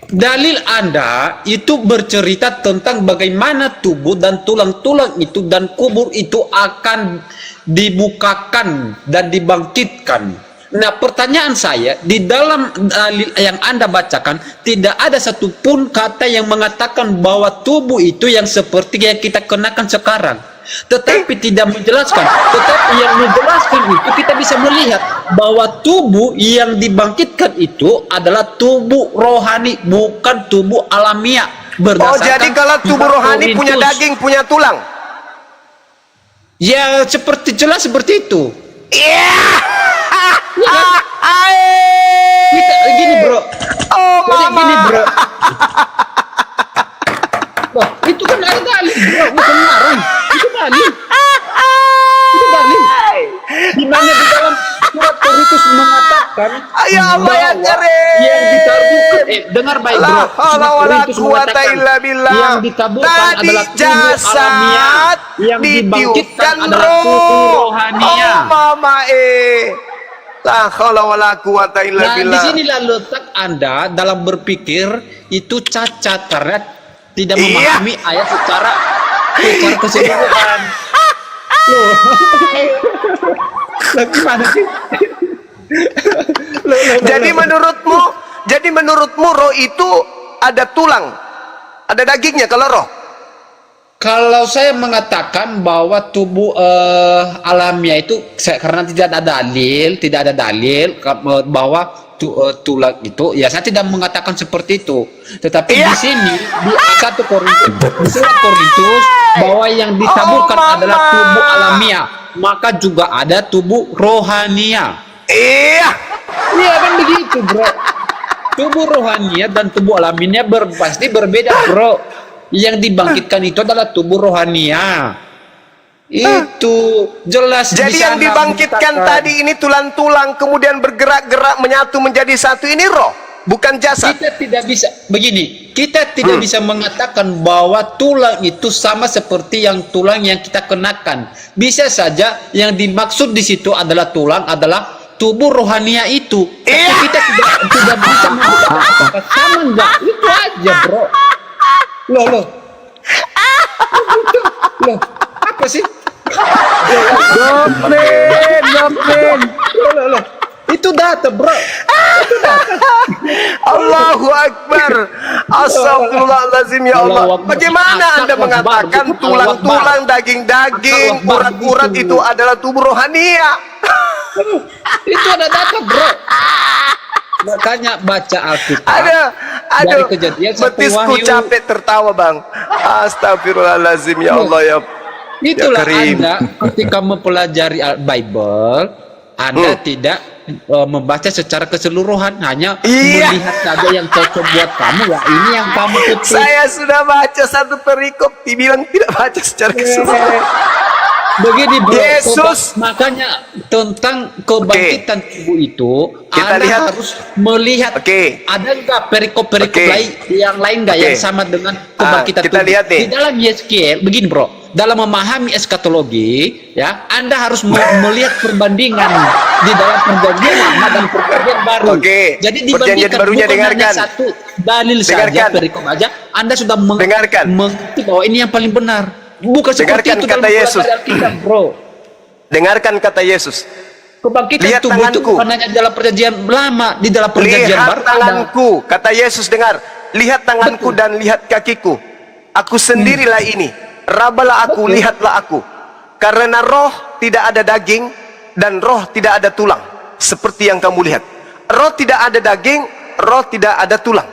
Dalil Anda itu bercerita tentang bagaimana tubuh dan tulang-tulang itu dan kubur itu akan dibukakan dan dibangkitkan. Nah, pertanyaan saya, di dalam dalil yang Anda bacakan, tidak ada satupun kata yang mengatakan bahwa tubuh itu yang seperti yang kita kenakan sekarang. Tetapi tidak menjelaskan. Tetapi yang menjelaskan itu kita bisa melihat bahwa tubuh yang dibangkitkan itu adalah tubuh rohani, bukan tubuh alamiah. Oh, jadi kalau tubuh rohani punya daging, punya tulang? Ya, jelas seperti itu. Iya. Kita gini, bro. Oh, Jadi mama. gini, bro. Wah, itu kan ada dalil, bro, bukan ngarang. Itu dalil. Itu dalil. Di mana di dalam surat Korintus mengatakan Ya Allah ya Karim. yang ditaburkan, dengar baik, bro. La haula Surat wala Korintus quwata mengatakan illa billah. yang ditaburkan Tadi adalah tubuh jasad alamiah, yang dibangkitkan adalah tubuh rohania. Oh mama La haula wala quwata illa Nah, billah. disinilah letak Anda dalam berpikir itu cacat karena tidak Iya. memahami ayat secara keseluruhan. Loh. Lah, gimana sih? Jadi menurutmu roh itu ada tulang, ada dagingnya kalau roh? Kalau saya mengatakan bahwa tubuh alamiah itu karena tidak ada dalil bahwa tulang itu, ya saya tidak mengatakan seperti itu. Tetapi di sini di 1 Korintus, di surat Korintus, bahwa yang ditaburkan adalah tubuh alamiah, maka juga ada tubuh rohania. Iya. Iya kan begitu, bro. Tubuh rohania dan tubuh alamiah pasti berbeda, bro. Yang dibangkitkan itu adalah tubuh rohania. Itu jelas. Jadi yang dibangkitkan tadi ini tulang-tulang kemudian bergerak-gerak menyatu menjadi satu, ini roh, bukan jasad. Kita tidak bisa begini. Kita tidak bisa mengatakan bahwa tulang itu sama seperti yang tulang yang kita kenakan. Bisa saja yang dimaksud di situ adalah tulang adalah tubuh rohania itu. Tapi kita tidak bisa mengatakan sama enggak. Itu aja, bro. Loh. Loh, apa sih? Goblin. Loh. Itu data, bro. Allahu Akbar. Astagfirullahaladzim ya Allah. Bagaimana Anda mengatakan tulang-tulang, daging-daging, urat-urat itu adalah tubuh rohania? Itu ada data, bro. Makanya baca Alkitab. Aduh, Kejadian sampai betisku Wahyu. capek tertawa, Bang. Astagfirullahaladzim ya Allah ya. Itulah Ya Karim. Anda ketika mempelajari Bible, Anda tidak membaca secara keseluruhan, hanya melihat saja yang cocok buat kamu. Ya ini yang kamu petik. Saya sudah baca satu perikop, dibilang tidak baca secara keseluruhan. Begini, bro. Yesus. Makanya tentang kebangkitan tubuh itu, Kita Anda lihat. harus melihat ada nggak perikop-perikop yang lain nggak yang sama dengan kebangkitan kita tubuh. lihat nih. Di dalam Yeskiel, begini, bro. Dalam memahami eskatologi, ya, Anda harus melihat perbandingan di dalam perjanjian lama dan perjanjian baru. Jadi dibandingkan barunya, bukan dengarkan. hanya satu dalil saja, perikop aja, Anda sudah mengerti bahwa ini yang paling benar. Bukan seperti Dengarkan itu kata dalam Yesus. Alkitab, bro. Dengarkan kata Yesus. Kebangkitan Lihat tubuh itu tanganku. bukan hanya dalam perjanjian lama, di dalam perjanjian Lihat baru tanganku, kata Yesus, dengar. Lihat tanganku dan lihat kakiku. Aku sendirilah ini. Rabalah aku, lihatlah aku. Karena roh tidak ada daging dan roh tidak ada tulang. Seperti yang kamu lihat. Roh tidak ada daging, roh tidak ada tulang.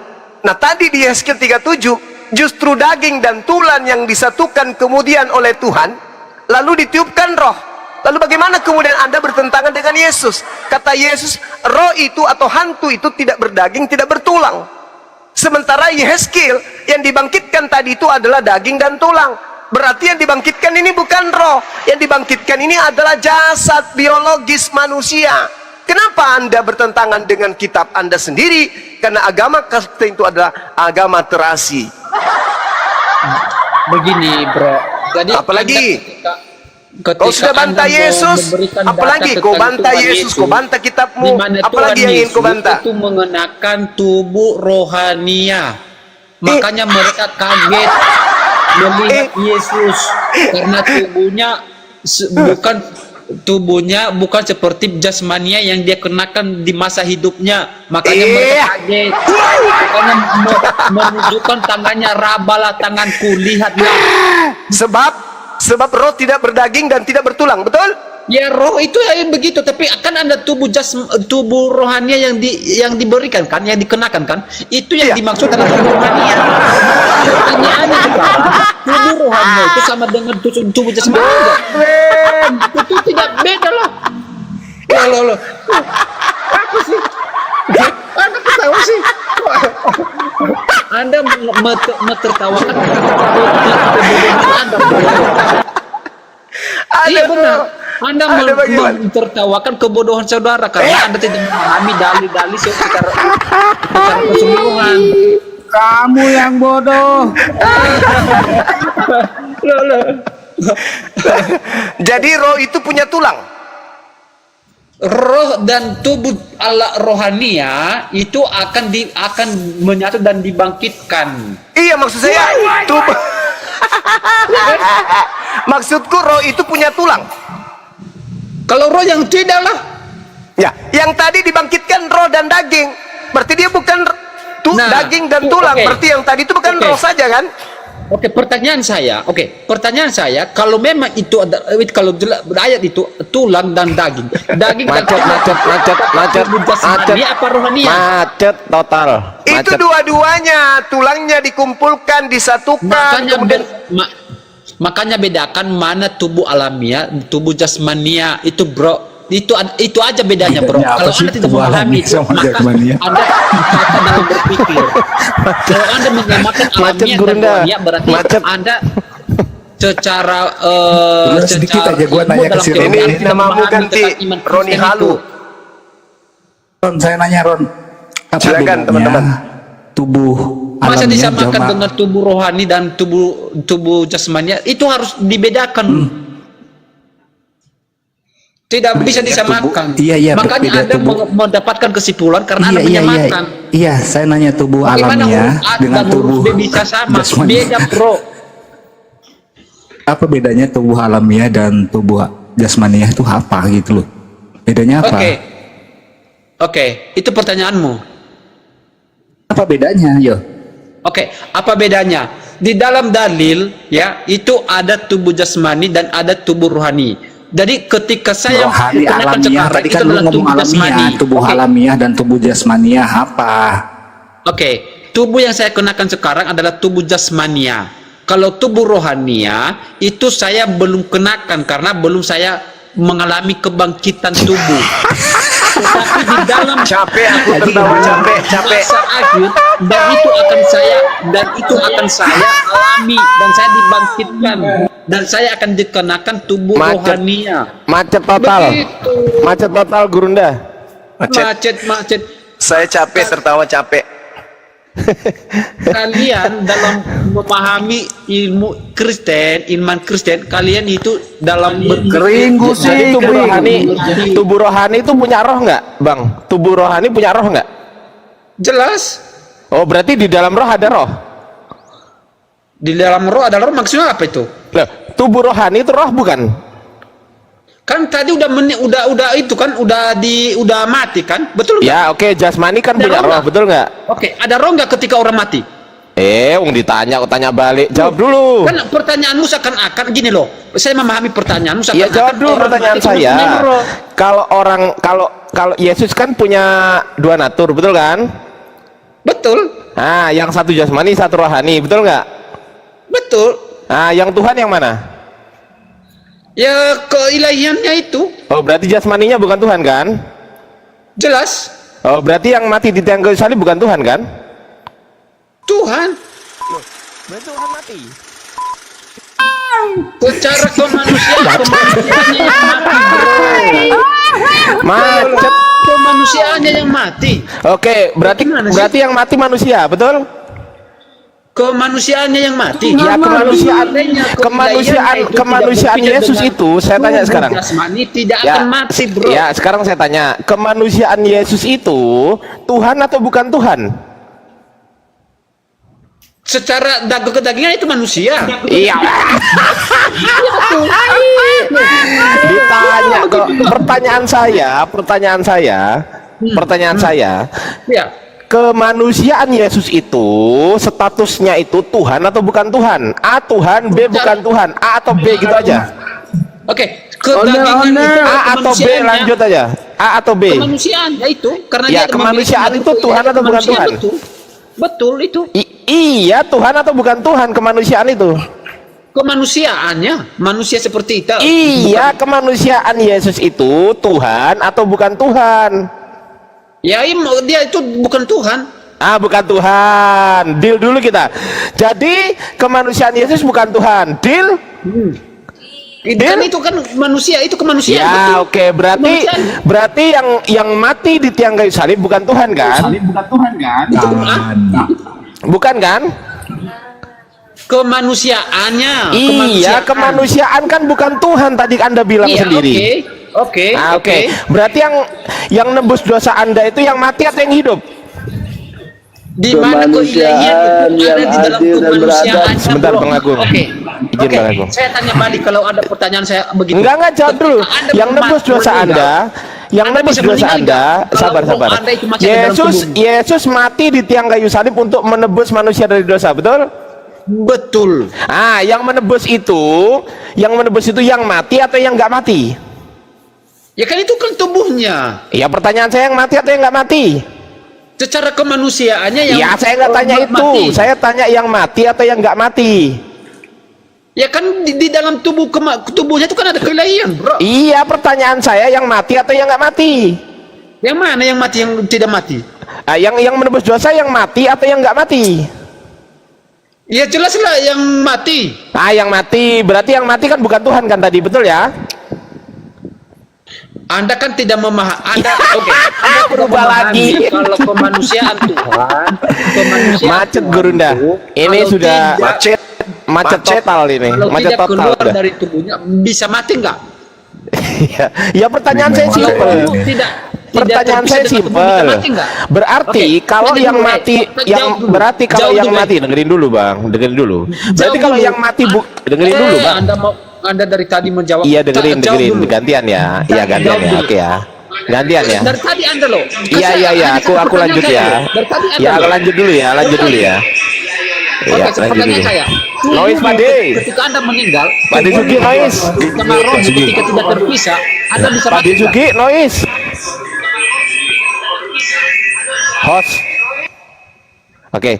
Nah tadi di Yeskiel 37, justru daging dan tulang yang disatukan kemudian oleh Tuhan, lalu ditiupkan roh. Lalu bagaimana kemudian Anda bertentangan dengan Yesus? Kata Yesus, roh itu atau hantu itu tidak berdaging, tidak bertulang. Sementara Yeskiel yang dibangkitkan tadi itu adalah daging dan tulang. Berarti yang dibangkitkan ini bukan roh. Yang dibangkitkan ini adalah jasad biologis manusia. Kenapa Anda bertentangan dengan kitab Anda sendiri? Karena agama Kristen itu adalah agama terasi. begini, bro. Jadi Apalagi? ketika Kau sudah bantah Anda Yesus, memberikan apalagi data kau tentang bantah Tuhan Yesus, kau bantah di kitabmu, mana apalagi Tuhan yang ingin kau Yesus bantah? itu mengenakan tubuh rohania. Makanya mereka kaget melihat Yesus karena tubuhnya bukan tubuhnya bukan seperti jasmania yang dia kenakan di masa hidupnya, makanya mereka kaget, makanya menunjukkan tangannya, rabalah tanganku, lihatlah. Sebab roh tidak berdaging dan tidak bertulang, betul? Ya roh itu ya begitu, tapi akan ada tubuh rohania yang diberikan kan, yang dikenakan kan, itu yang dimaksud adalah tubuh rohania. Pertanyaannya tubuh rohania itu sama dengan tubuh jasmani enggak? Itu tidak beda lah. Loh. Apa sih? Anda ketawa sih? Anda menertawakan kebodohan Anda. Iya benar. Anda mentertawakan kebodohan saudara karena Anda tidak memahami dalil-dalil secara keseluruhan. Kamu yang bodoh. Jadi roh itu punya tulang. Roh dan tubuh ala rohania itu akan menyatu dan dibangkitkan. Iya, maksud saya tubuh. Maksudku roh itu punya tulang. Kalau roh yang tidak lah. Ya, yang tadi dibangkitkan roh dan daging. Berarti dia bukan daging dan tulang. Berarti yang tadi itu bukan roh saja kan? Pertanyaan saya, kalau memang itu ada, kalau ayat itu tulang dan daging macet apa rohania? Macet total. Itu dua-duanya, tulangnya dikumpulkan, disatukan. Makanya bedakan mana tubuh alamiah, tubuh jasmania itu bro. Itu aja bedanya bro. Kalau Anda tidak memahami itu, maka Anda akan dalam berpikir. Kalau Anda menyamakan alamiah dan rohania, berarti Anda secara sedikit aja gua nanya ke si Ron. Ini namamu ganti Roni Halu. Ron, saya nanya Ron. Apa Silakan bedanya teman-teman. Tubuh masa alamiah disamakan sama dengan tubuh rohani dan tubuh jasmania? Itu harus dibedakan. Tidak bisa disamakan. Iya, makanya Anda mendapatkan kesimpulan karena Anda menyamakan. Iya, saya nanya tubuh alamiah dengan tubuh bisa sama. jasmani. Beda bro. Apa bedanya tubuh alamiah dan tubuh jasmaniah itu apa gitu loh? Bedanya apa? Oke, itu pertanyaanmu. Apa bedanya, yo? Oke, apa bedanya? Di dalam dalil ya, itu ada tubuh jasmani dan ada tubuh rohani. Jadi ketika saya rohani alamiah tadi kan lu ngomong alamiah, tubuh alamiah dan tubuh jasmania apa? Oke, tubuh yang saya kenakan sekarang adalah tubuh jasmania. Kalau tubuh rohania itu saya belum kenakan karena belum saya mengalami kebangkitan tubuh. Tetapi di dalam Capek aku tertawa, capek. masa akhir dan itu akan saya alami dan saya dibangkitkan dan saya akan dikenakan tubuh rohania. Macet total. Begitu. Macet total Gurunda. Macet. Saya capek tertawa capek. Kalian dalam memahami ilmu Kristen, iman Kristen, kalian itu dalam Jadi tubuh rohani itu punya roh nggak, Bang? Tubuh rohani punya roh nggak? jelas. Oh, berarti di dalam roh ada roh. Di dalam roh ada roh, maksudnya apa itu? Loh, tubuh rohani itu roh bukan? Kan tadi udah itu kan udah mati kan, betul nggak? Ya, oke, jasmani kan Ada punya roh roh, nggak? betul nggak? Oke, ada roh nggak ketika orang mati? Wong ditanya, kok tanya balik. Jawab dulu. Kan pertanyaanmu seakan-akan gini loh. Saya memahami pertanyaanmu seakan-akan. Iya, jawab dulu orang pertanyaan mati saya. punya roh. Kalau Yesus kan punya dua natur, betul kan? Betul, Nah, yang satu jasmani, satu rohani, betul nggak? betul. Nah, yang Tuhan yang mana? Ya keilahiannya itu Oh, berarti jasmaninya bukan Tuhan kan? jelas Oh, berarti yang mati di tiang kayu salib bukan Tuhan kan? Tuhan. Berarti Tuhan mati. Secara kemanusiaannya yang mati, bro. Macet. Kemanusiaannya yang mati. Oke, berarti Gimana sih? berarti yang mati manusia, betul? Kemanusiaannya yang mati. Ya, kemanusiaan Yesus itu saya tanya sekarang. Jasmani tidak akan mati, bro. Ya, sekarang saya tanya, kemanusiaan Yesus itu Tuhan atau bukan Tuhan? Secara kedagingan itu manusia. Iya. Ditanya kok. Pertanyaan saya, Ya. kemanusiaan Yesus itu statusnya itu Tuhan atau bukan Tuhan? A Tuhan, B bukan Tuhan. A atau B gitu aja. Oke, kedagingan itu A atau B kemanusiaannya. lanjut aja. A atau B? Kemanusiaan ya itu karena Ya, dia kemanusiaan memiliki itu Tuhan atau bukan kemanusiaan, Tuhan? Betul itu. Iya, Tuhan atau bukan Tuhan kemanusiaan itu? Kemanusiaannya, manusia seperti kita. Iya, kemanusiaan Yesus itu Tuhan atau bukan Tuhan? Ya, dia itu bukan Tuhan. Ah, bukan Tuhan. Deal dulu kita. Jadi kemanusiaan Yesus bukan Tuhan. Deal? Kan itu kan manusia, itu kemanusiaan. Ya, betul. oke. Berarti yang mati di tiang kayu salib bukan Tuhan kan? Bukan kan? Kemanusiaannya. Iya, kemanusiaan kan bukan Tuhan tadi Anda bilang Iya, sendiri. Oke. Oke. Berarti yang nebus dosa Anda itu yang mati atau yang hidup? Di mana keilahian itu ada di dalam kemanusiaan? Sebentar, Bang Agung. Oke. Izin, Bang Agung. Saya tanya balik kalau ada pertanyaan saya begitu. Enggak, jawab dulu. Anda Yang nebus dosa Anda, Anda bisa meninggal nggak? sabar. Kalau Anda itu masih ada dalam tubuhmu. Yesus mati di tiang kayu salib untuk menebus manusia dari dosa, betul? Betul. Ah, yang menebus itu yang mati atau yang nggak mati? Ya kan itu kan tubuhnya. Ya, pertanyaan saya yang mati atau yang nggak mati? Secara kemanusiaannya yang Ya, saya nggak tanya itu. mati. Saya tanya yang mati atau yang nggak mati. Ya kan di dalam tubuhnya itu kan ada keilahian, bro. Iya, pertanyaan saya yang mati atau yang nggak mati? Yang mana yang mati, yang tidak mati? Ah, yang menebus dosa yang mati atau yang nggak mati? Ya jelaslah yang mati. Ah, yang mati. Berarti yang mati kan bukan Tuhan kan tadi, betul ya? Anda kan tidak memahami. Anda oke. Anda tidak Berubah memahami lagi. kalau kemanusiaan Tuhan, Macet Gurunda. Ini kalau sudah tidak- macet total ini. Kalau Macet tidak total keluar udah. dari tubuhnya bisa mati nggak? Ya, pertanyaan saya Kalau simpel. itu tidak Pertanyaan terpisah saya dengan tubuh, simpel. bisa mati nggak? Berarti Oke, kalau jawab yang dulu, mati jawab yang dulu. berarti kalau Jawab yang dulu, mati dengerin dulu, Bang. Dengerin dulu. Berarti Jawab kalau dulu. yang mati dengerin dulu, Bang. Anda dari tadi menjawab. Iya, dengerin Jawab dulu. gantian ya. Iya, gantian Jawab ya. dulu. Oke ya. Gantian ya. Dari tadi Anda loh. Iya, aku lanjut ya. Dari tadi Anda Ya, loh. lanjut dulu ya. Oke, Iya, lanjut pertanyaan dulu. saya. Nois, Pak De. Ketika Anda meninggal, Pak De Sugi, Nois. sama roh ketika tidak terpisah, Anda bisa Pak mati De nggak? Sugi, Nois. Host. Oke.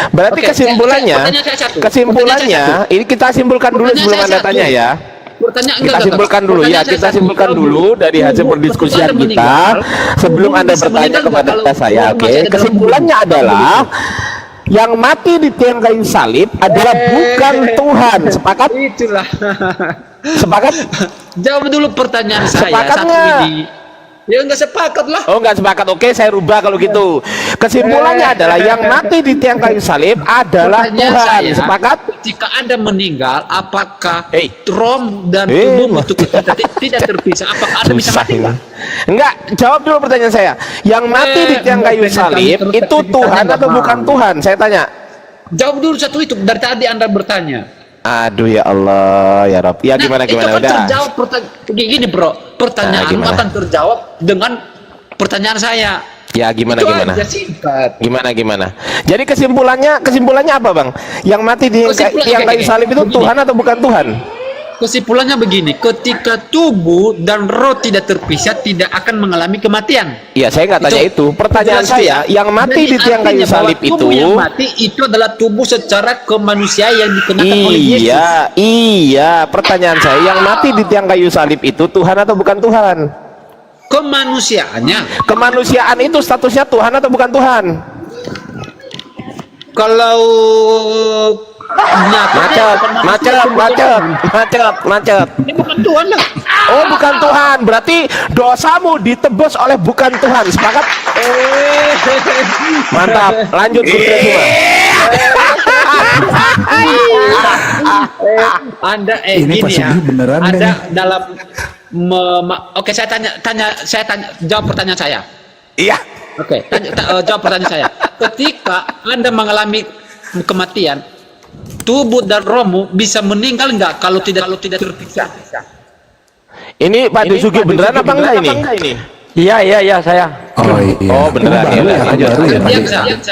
Berarti Oke, kesimpulannya, pertanyaan saya satu. ini kita simpulkan dulu Pertanyaan sebelum saya Anda satu. tanya ya. Pertanyaan Kita simpulkan dulu ya, kita simpulkan dulu dari hasil perdiskusian kita sebelum Anda bertanya kepada saya. Oke, kesimpulannya adalah yang mati di tiang kayu salib adalah bukan Tuhan. Sepakat? Itulah. Sepakat? Jawab dulu pertanyaan saya Sepakat satu nggak? ini. Ya nggak sepakat lah. Oh, nggak sepakat. Oke, saya rubah kalau gitu. Kesimpulannya adalah yang mati di tiang kayu salib adalah Pertanyaan Tuhan. saya, Sepakat? ketika Anda meninggal, apakah Hei. rom dan Eh, tubuh itu tidak terpisah? Apakah Anda bisa Susah mati ini. nggak? Enggak, jawab dulu pertanyaan saya. Yang mati di tiang kayu salib itu Tuhan atau bukan Tuhan? Saya tanya. Jawab dulu satu itu. Dari tadi Anda bertanya. Aduh ya Allah, ya Rob. Ya gimana itu kan udah. terjawab gini bro. Pertanyaan gimana? akan terjawab dengan pertanyaan saya. Ya gimana Itu gimana? aja singkat. Gimana? Jadi kesimpulannya apa, Bang? Yang mati di tiang kayu salib itu Begini. Tuhan atau bukan Tuhan? Kesimpulannya begini, ketika tubuh dan roh tidak terpisah, tidak akan mengalami kematian. Iya, saya nggak tanya itu. Pertanyaan jelas saya, ya. yang mati Jadi di tiang kayu artinya bahwa salib itu tubuh yang mati itu adalah tubuh secara kemanusiaan yang dikenakan oleh Yesus. Iya. Pertanyaan saya, yang mati di tiang kayu salib itu Tuhan atau bukan Tuhan? Kemanusiaannya. Kemanusiaan itu statusnya Tuhan atau bukan Tuhan? Kalau Macet. ini bukan Tuhan lah. Oh, bukan Tuhan. Berarti dosamu ditebus oleh bukan Tuhan. Sepakat? Mantap. Lanjut Guru semua. Anda Ini Pak gini ya. Sugih beneran Ada nih? dalam oke, saya tanya jawab pertanyaan saya. Iya. Oke, jawab pertanyaan saya. Ketika Anda mengalami kematian, tubuh dan rohmu bisa meninggal nggak kalau tidak terpisah? Ini Pak Desugi beneran apa enggak ini? Iya saya. Oh iya. Oh beneran ya. Udah, lanjut.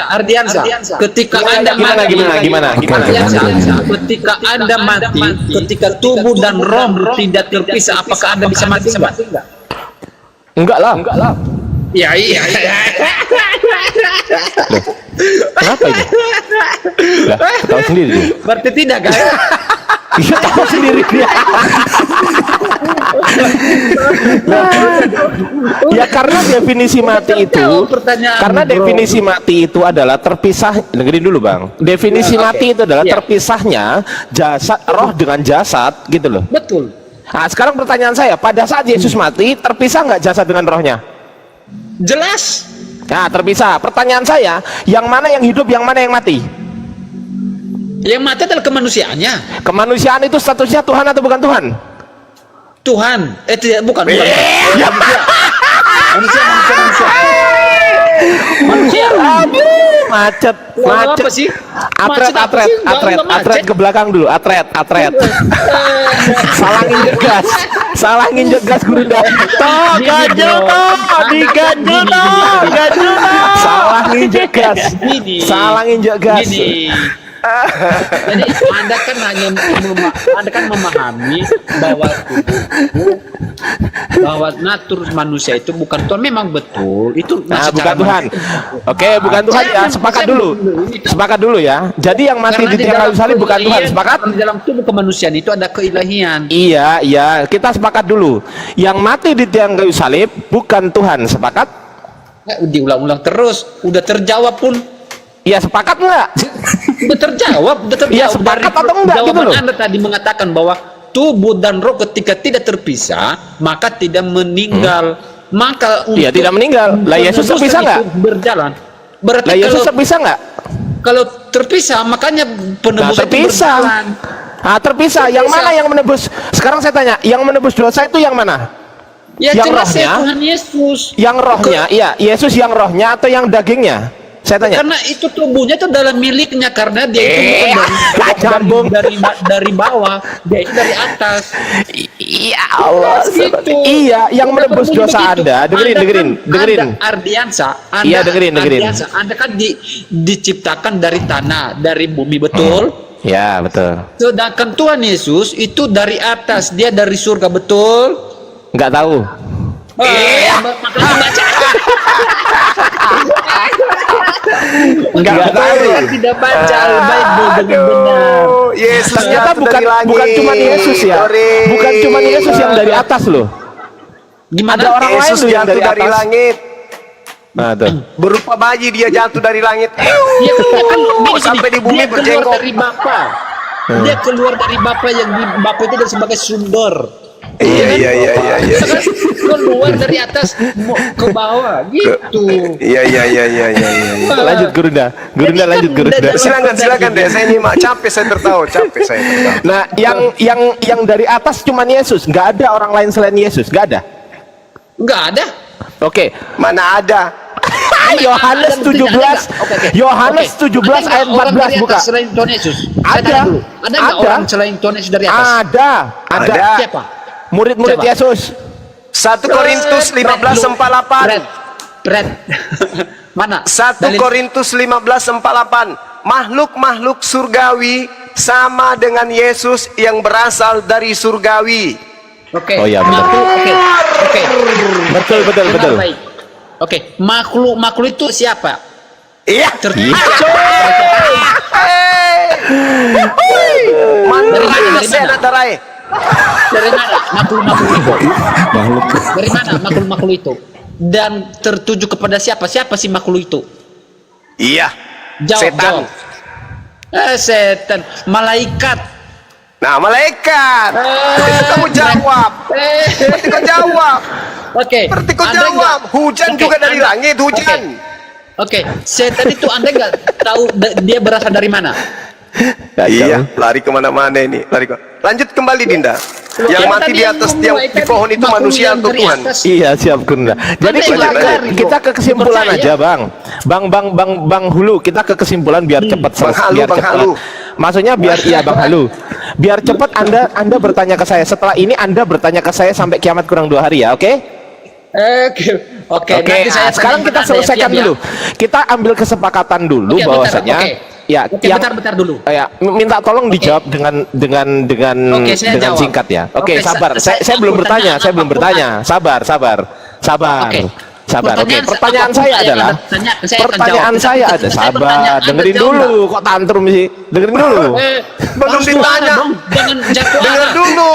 Ardiansa, ketika Anda mati, Gimana? ketika Anda mati, ketika tubuh dan roh tidak terpisah, apakah Anda bisa mati enggak? Enggak lah. Ya iya. Kenapa ini? Lah, tahu sendiri dia. Berarti tidak kan? Iya tahu sendiri dia. Ya karena definisi mati itu, definisi mati itu adalah terpisah. Dengerin dulu bang. Definisi mati itu adalah terpisahnya jasad roh dengan jasad, gitu loh. Betul. Nah sekarang pertanyaan saya, pada saat Yesus mati terpisah nggak jasad dengan rohnya? Jelas. Nah terpisah. Pertanyaan saya, yang mana yang hidup, yang mana yang mati? Yang mati adalah kemanusiaannya. Kemanusiaan itu statusnya Tuhan atau bukan Tuhan? Tuhan. Tidak, bukan. Manusia. Macet. Apa sih? Atret ke belakang dulu. Atret. Salah nginjek gas guru dah. Ganjel toh. Salah nginjek gas. Jadi Anda kan Anda kan memahami bahwa natur manusia itu bukan Tuhan. Memang betul itu bukan Tuhan. Oke, bukan Tuhan ya. Sepakat dulu ya. Jadi yang mati di tiang kayu salib bukan Tuhan. Sepakat? Di dalam tubuh kemanusiaan itu ada keilahian. Iya. Kita sepakat dulu. Yang mati di tiang kayu salib bukan Tuhan. Sepakat? Diulang-ulang terus. Udah terjawab pun. Iya, sepakat nggak? Udah terjawab. Iya, sepakat atau enggak gitu jawaban loh. Anda tadi mengatakan bahwa tubuh dan roh ketika tidak terpisah maka tidak meninggal. Maka Iya, tidak meninggal. Lah Yesus terpisah nggak? Berjalan. Berarti Lah Yesus terpisah nggak? kalau terpisah makanya penebus terpisah. Terpisah. Yang mana yang menebus? Sekarang saya tanya, yang menebus dosa itu yang mana? Ya yang jelas rohnya? ya Tuhan Yesus. Yang rohnya, iya, Yesus yang rohnya atau yang dagingnya? Saya tanya. Karena itu tubuhnya itu dalam miliknya, karena dia itu bukan dari bawah, dia itu dari atas. Iya Allah. Gitu. Iya, yang menebus dosa begitu. Anda. Dengerin. Anda Ardiansa, Iya, dengerin. Ardiansa, Anda kan diciptakan dari tanah, dari bumi, betul? Ya, betul. Sedangkan Tuhan Yesus itu dari atas, dia dari surga, betul? Nggak tahu. Makanya baca. Enggak tahu. Tidak baca Bible dengan benar. Yesus Ternyata bukan cuma Yesus ya. Bukan cuma Yesus yang dari atas loh. Gimana? Ada orang lain Yesus loh yang jatuh dari dari atas. langit. Nah, tuh. Berupa bayi dia jatuh dari langit. Dia kan sampai di bumi dia keluar berjenggot. dari Bapa. Dia keluar dari Bapa yang di Bapa itu adalah sebagai sumber. Iya. Keluar dari atas ke bawah gitu. Iya. Lanjut Gurunda lanjut Gurunda. Silakan deh. Saya nyimak, capek saya tertawa. Nah, yang dari atas cuma Yesus, nggak ada orang lain selain Yesus, nggak ada. Nggak ada. Oke. Mana ada? Yohanes 17. Yohanes 17 ayat 14 buka. Selain Tuhan Yesus. Ada. Ada nggak orang selain Tuhan Yesus dari atas? Ada. Siapa? Murid-murid Siapa? Yesus. 1 Korintus 15:48. Brad. Mana? 1 Korintus 15:48. Makhluk-makhluk surgawi sama dengan Yesus yang berasal dari surgawi. Oke. Oh iya, benar. Oke. Betul. Benar, baik. Oke, makhluk itu siapa? Iya. Dari mana? Saya darai. Dari mana makhluk-makhluk itu? Dari mana makhluk-makhluk itu? Dan tertuju kepada siapa? Siapa sih makhluk itu? Iya. Jawab. Setan. Malaikat. Nah, malaikat. Itu kamu jawab. Berarti kau jawab. Oke. Berarti kau Anda jawab. Hujan juga dari langit, hujan. Oke. Setan itu Anda nggak tahu dia berasal dari mana? Iya, lari kemana-mana ini. Lanjut kembali Dinda. Yang mati di atas tiang di pohon itu manusia atau Tuhan? Iya, siap Gurunda. Jadi kita ke kesimpulan aja, Bang. Bang Hulu, kita ke kesimpulan biar cepat Bang Halu. Maksudnya biar Bang Halu. Biar cepat Anda bertanya ke saya. Setelah ini Anda bertanya ke saya sampai kiamat kurang 2 hari ya, oke? Oke. Oke, Nanti saya sekarang tanya kita Anda ya, selesaikan siap ya? dulu. Kita ambil kesepakatan dulu Oke, bentar, bahwasanya oke. ya, Oke, yang bentar dulu. ya, minta tolong dijawab dengan Oke, saya dengan jawab. singkat ya. Oke, Oke, sabar. saya Saya belum mau bertanya, tanya saya belum apapun. bertanya. Sabar. Oke. Sabar. Oke, Pertanyaan pertanyaan apapun saya yang adalah Anda tanya, saya akan pertanyaan jawab. saya Tetapi ada saya bertanya, sabar. Anda Dengerin jawab dulu. Kok tantrum sih? Dengerin dulu. Belum Harus dua ditanya. arah dong, jangan jatuh Dengar arah. dulu.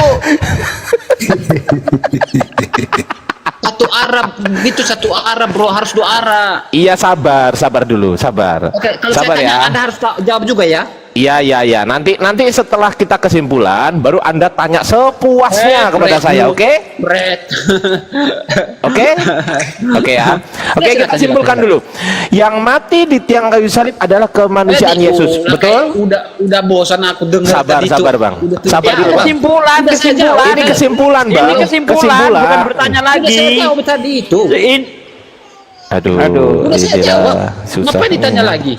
Satu arah, itu satu arah bro, harus 2 arah. Iya, sabar dulu, sabar. Oke, kalau Sabar saya tanya, ya. Anda harus jawab juga ya. Iya. Nanti setelah kita kesimpulan, baru Anda tanya sepuasnya kepada saya, oke? Bret. Oke ya. Oke, kita silakan, simpulkan dulu. Yang mati di tiang kayu salib adalah kemanusiaan Yesus, betul? Udah bosan aku dengar tadi itu. Sabar, Bang. Udah tuh. Sabar Ya, dulu, Bang. Kesimpulan. Ini kesimpulan, Bang. Ini kesimpulan, bukan bertanya Udah saya lagi. jawab tadi itu. Aduh, Udah saya ini jawab. susah. Ngapain ditanya lagi?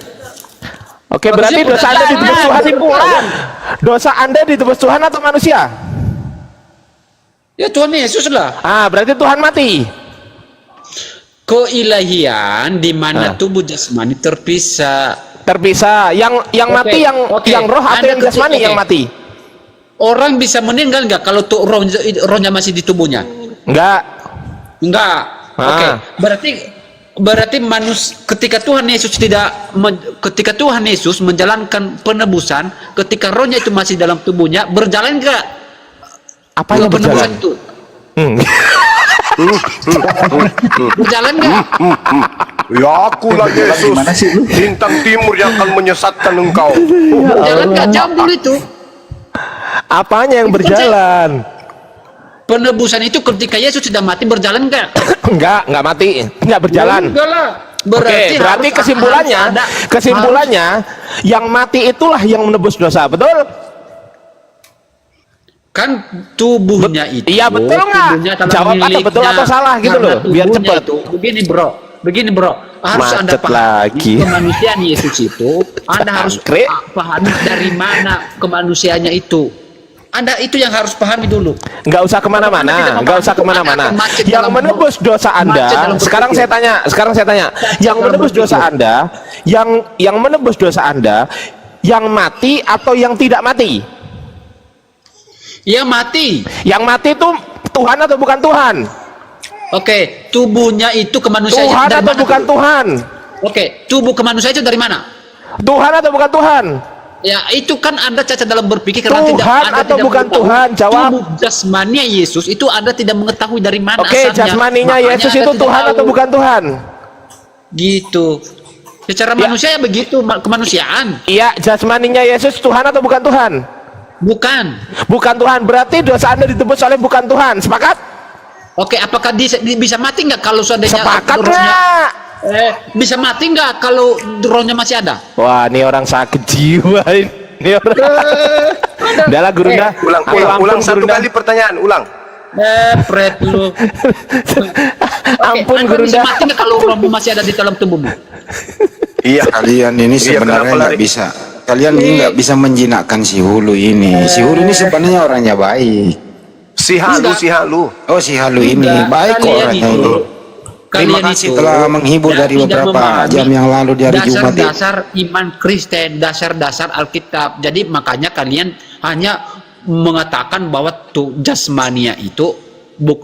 Oke, berarti Harusnya dosa udah Anda tanya, ditebus Tuhan. kesimpulan. Dosa Anda ditebus Tuhan atau manusia? Ya Tuhan Yesus lah. Berarti Tuhan mati. Keilahian di mana tubuh jasmani terpisah. Terpisah. Yang Oke, mati oke. yang roh atau Anda yang jasmani oke. yang mati? Orang bisa meninggal nggak kalau tuh rohnya masih di tubuhnya? Enggak. Enggak. Oke. Berarti ketika Tuhan Yesus menjalankan penebusan, ketika rohnya itu masih dalam tubuhnya, berjalan enggak? Apa yang berjalan? Penebusan itu Hmm. berjalan enggak? Ya akulah Yesus, Gimana sih lu? bintang timur yang akan menyesatkan engkau. Berjalan enggak? Jawab dulu itu. Apanya yang berjalan? Penebusan itu ketika Yesus sudah mati berjalan enggak? Enggak mati, enggak berjalan. Enggak lah. Berarti harus ada. kesimpulannya yang mati itulah yang menebus dosa, betul? Kan tubuhnya itu. Iya, betul nggak? tubuhnya telah Jawab atau miliknya. betul atau salah gitu Karena loh, biar tubuhnya cepat. itu, begini bro, harus Anda Macet pahami lagi. kemanusiaan Yesus itu. Anda harus Jangkrik. pahami dari mana kemanusiaannya itu. Anda itu yang harus pahami dulu. Nggak usah kemana-mana, nggak usah kemana-mana. Anda akan macet Yang dalam menebus dosa macet Anda, dalam sekarang saya tanya, yang dalam menebus dosa berpikir. Anda, yang menebus dosa Anda, yang mati atau yang tidak mati? Yang mati. Yang mati itu Tuhan atau bukan Tuhan? Oke, tubuhnya itu kemanusiaan Tuhan dari atau mana bukan dulu? Tuhan? Oke, tubuh kemanusiaan itu dari mana? Tuhan atau bukan Tuhan? Ya itu kan Anda cacat dalam berpikir karena Tuhan Anda atau tidak bukan mengetahui Tuhan? Jawab. Tubuh jasmaninya Yesus itu Anda tidak mengetahui dari mana Oke, asalnya. jasmaninya Makanya Yesus Anda itu tidak Tuhan tahu. atau bukan Tuhan? Gitu. Secara manusia ya begitu, kemanusiaan. Iya, jasmaninya Yesus Tuhan atau bukan Tuhan? Bukan. Bukan Tuhan, berarti dosa Anda ditebus oleh bukan Tuhan. Sepakat? Oke, apakah bisa mati nggak kalau seandainya Sepakat rohnya nggak? bisa mati nggak kalau rohnya masih ada? Wah, ini orang sakit jiwa ini orang. Udah lah, Gurunda. Ulang satu kali pertanyaan, ulang. Pret lu. Ampun, Anda bisa Gurunda. mati nggak kalau rohmu masih ada di dalam tubuhmu? Iya. Kalian ini Iya, sebenarnya kenapa nggak lari? bisa. Kalian ini nggak bisa menjinakkan si Hulu ini. Si Hulu ini sebenarnya orangnya baik. Si halu. Oh, si Halu ini Enggak, baik kok kalian orangnya itu. ini. Terima Kalian kasih itu telah menghibur dari tidak beberapa memahami jam yang lalu di hari Jumat ini. dasar-dasar iman Kristen, dasar-dasar Alkitab. Jadi makanya kalian hanya mengatakan bahwa jasmania itu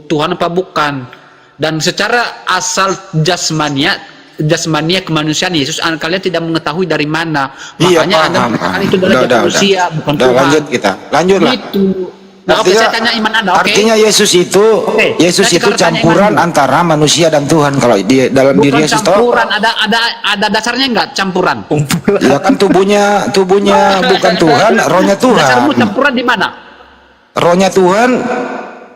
Tuhan apa bukan. Dan secara asal jasmania kemanusiaan Yesus, kalian tidak mengetahui dari mana. Iya, Makanya Anda paham. mengatakan itu adalah manusia, bukan Udah, Tuhan. lanjut kita. Lanjutlah. Itu. Nah, oke, saya tanya iman Anda, oke? Artinya Yesus itu Yesus Nanti itu kalau tanya campuran iman. antara manusia dan Tuhan. Kalau di dalam diri Bukan Yesus toh, campuran, ada dasarnya enggak campuran? ya kan tubuhnya bukan Tuhan, rohnya Dasarmu Tuhan. campuran di mana? Rohnya Tuhan,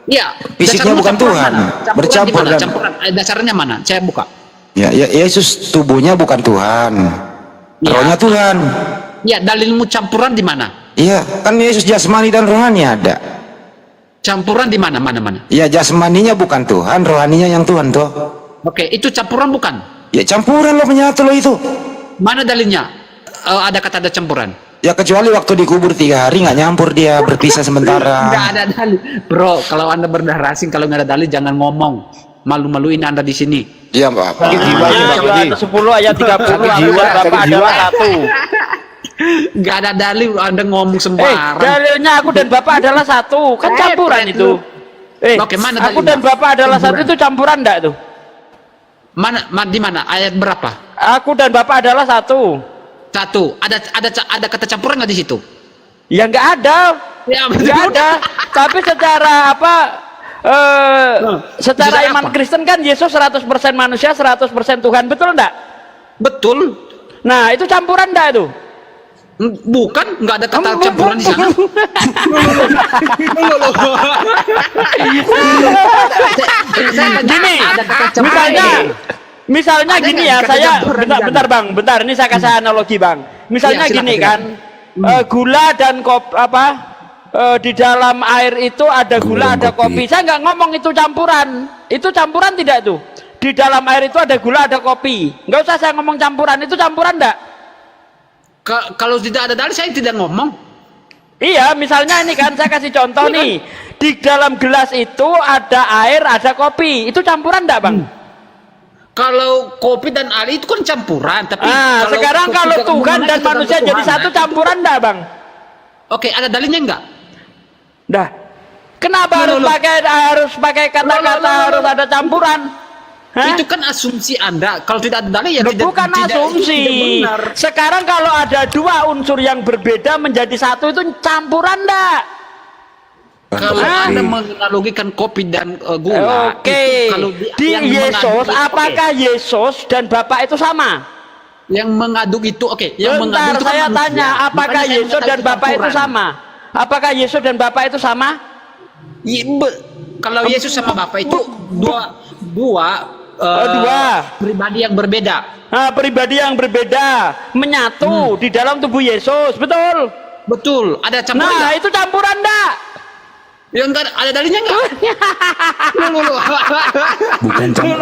Iya. Fisiknya dasarmu bukan campuran Tuhan. mana? Campuran Bercampur di mana? dan- Campuran dasarnya mana? Saya buka. ya Yesus tubuhnya bukan Tuhan, Ya. rohnya Tuhan. Ya, dalilmu campuran di mana? Iya, kan Yesus jasmani dan rohani ada. Campuran di mana? Mana? Ya jasmaninya bukan Tuhan, rohaninya yang Tuhan toh. Oke, itu campuran bukan? Ya campuran lo, menyatu lo itu. Mana dalilnya? Ada kata ada campuran. Ya kecuali waktu dikubur 3 hari nggak nyampur dia, berpisah sementara. Nggak ada dalil, bro. Kalau anda berdarah asing, kalau nggak ada dalil jangan ngomong. Malu-maluin anda di sini. Iya Pak. Sakit jiwa nih Bang Edi. 10 ayat 30 jiwa Bapak adalah satu. Nggak ada dalil, anda ngomong sembarang. Dalilnya aku dan Bapak adalah satu. Kan campuran itu. Oke, mana aku dalilnya? dan Bapak adalah satu itu campuran enggak tuh? Di mana? Ayat berapa? Aku dan Bapak adalah satu. Satu. Ada kata campuran nggak di situ? Ya nggak ada. Ya, Nggak ada. Tapi secara apa? Secara Secara iman apa? Kristen kan Yesus 100% manusia, 100% Tuhan. Betul enggak? Betul. Nah, itu campuran enggak itu? Bukan, nggak ada kata campuran di sana. Gini, Ada kata campuran. misalnya Ada gini nggak ya, kata saya campuran di sana? bentar Bang, bentar ini saya kasih analogi Bang. Misalnya Iya, silakan, gini silakan. kan, gula dan di dalam air itu ada gula, ada kopi. Saya nggak ngomong itu campuran. Itu campuran tidak tuh? Di dalam air itu ada gula, ada kopi. Nggak usah saya ngomong campuran. Itu campuran enggak? Kalau tidak ada dalil saya tidak ngomong. Iya, misalnya ini kan saya kasih contoh nih. Di dalam gelas itu ada air, ada kopi. Itu campuran enggak, Bang? Kalau kopi dan air itu kan campuran, tapi sekarang kopi kalau dan Tuhan minuman dan itu manusia tentang jadi Tuhan, satu kan? campuran enggak, Bang? Oke, ada dalilnya enggak? Dah. Kenapa harus pakai kata-kata harus ada campuran? Hah? Itu kan asumsi Anda. Kalau tidak ada dalil ya Loh, tidak bukan tidak- asumsi. tidak benar. Sekarang kalau ada dua unsur yang berbeda menjadi satu itu campuran enggak? Kalau Anda menganalogikan kopi dan gula, Oke. itu kalau Di yang Yesus, mengaduk- apakah Yesus dan Bapak itu sama? yang mengaduk itu yang Bentar, mengaduk itu kan saya manusia. tanya, apakah Makanya saya Yesus mengatakan dan Bapak itu campuran. sama? Apakah Yesus dan Bapak itu sama? Kalau Yesus sama Bapak itu dua pribadi yang berbeda. Nah, pribadi yang berbeda menyatu di dalam tubuh Yesus, betul? Betul. Ada campuran Nah, nggak? itu campuran enggak? Ya enggak ada dalilnya enggak?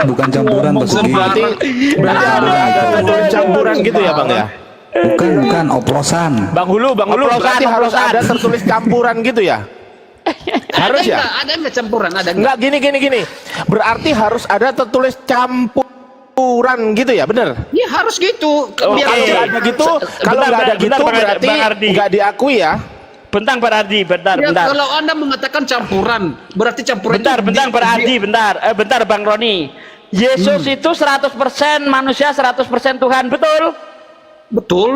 Bukan campuran Pak Sugi. Berarti ada tertulis campuran gitu ya Bang ya? Bukan oplosan. Bang Hulu, Berarti harus ada tertulis campuran gitu ya? Harus ya? Ada enggak campuran? Ada enggak? Enggak gini. Berarti harus ada tertulis campuran gitu ya, bener? Ya harus gitu. Kalau nggak ada gitu, kalau nggak ada gitu berarti Bang Ardi. nggak diakui ya? Bentar, Pak Ardi, bentar. Kalau Anda mengatakan campuran, berarti campuran Bentar, Pak Ardi, bentar Bang Roni. Yesus itu 100% manusia, 100% Tuhan, betul? Betul.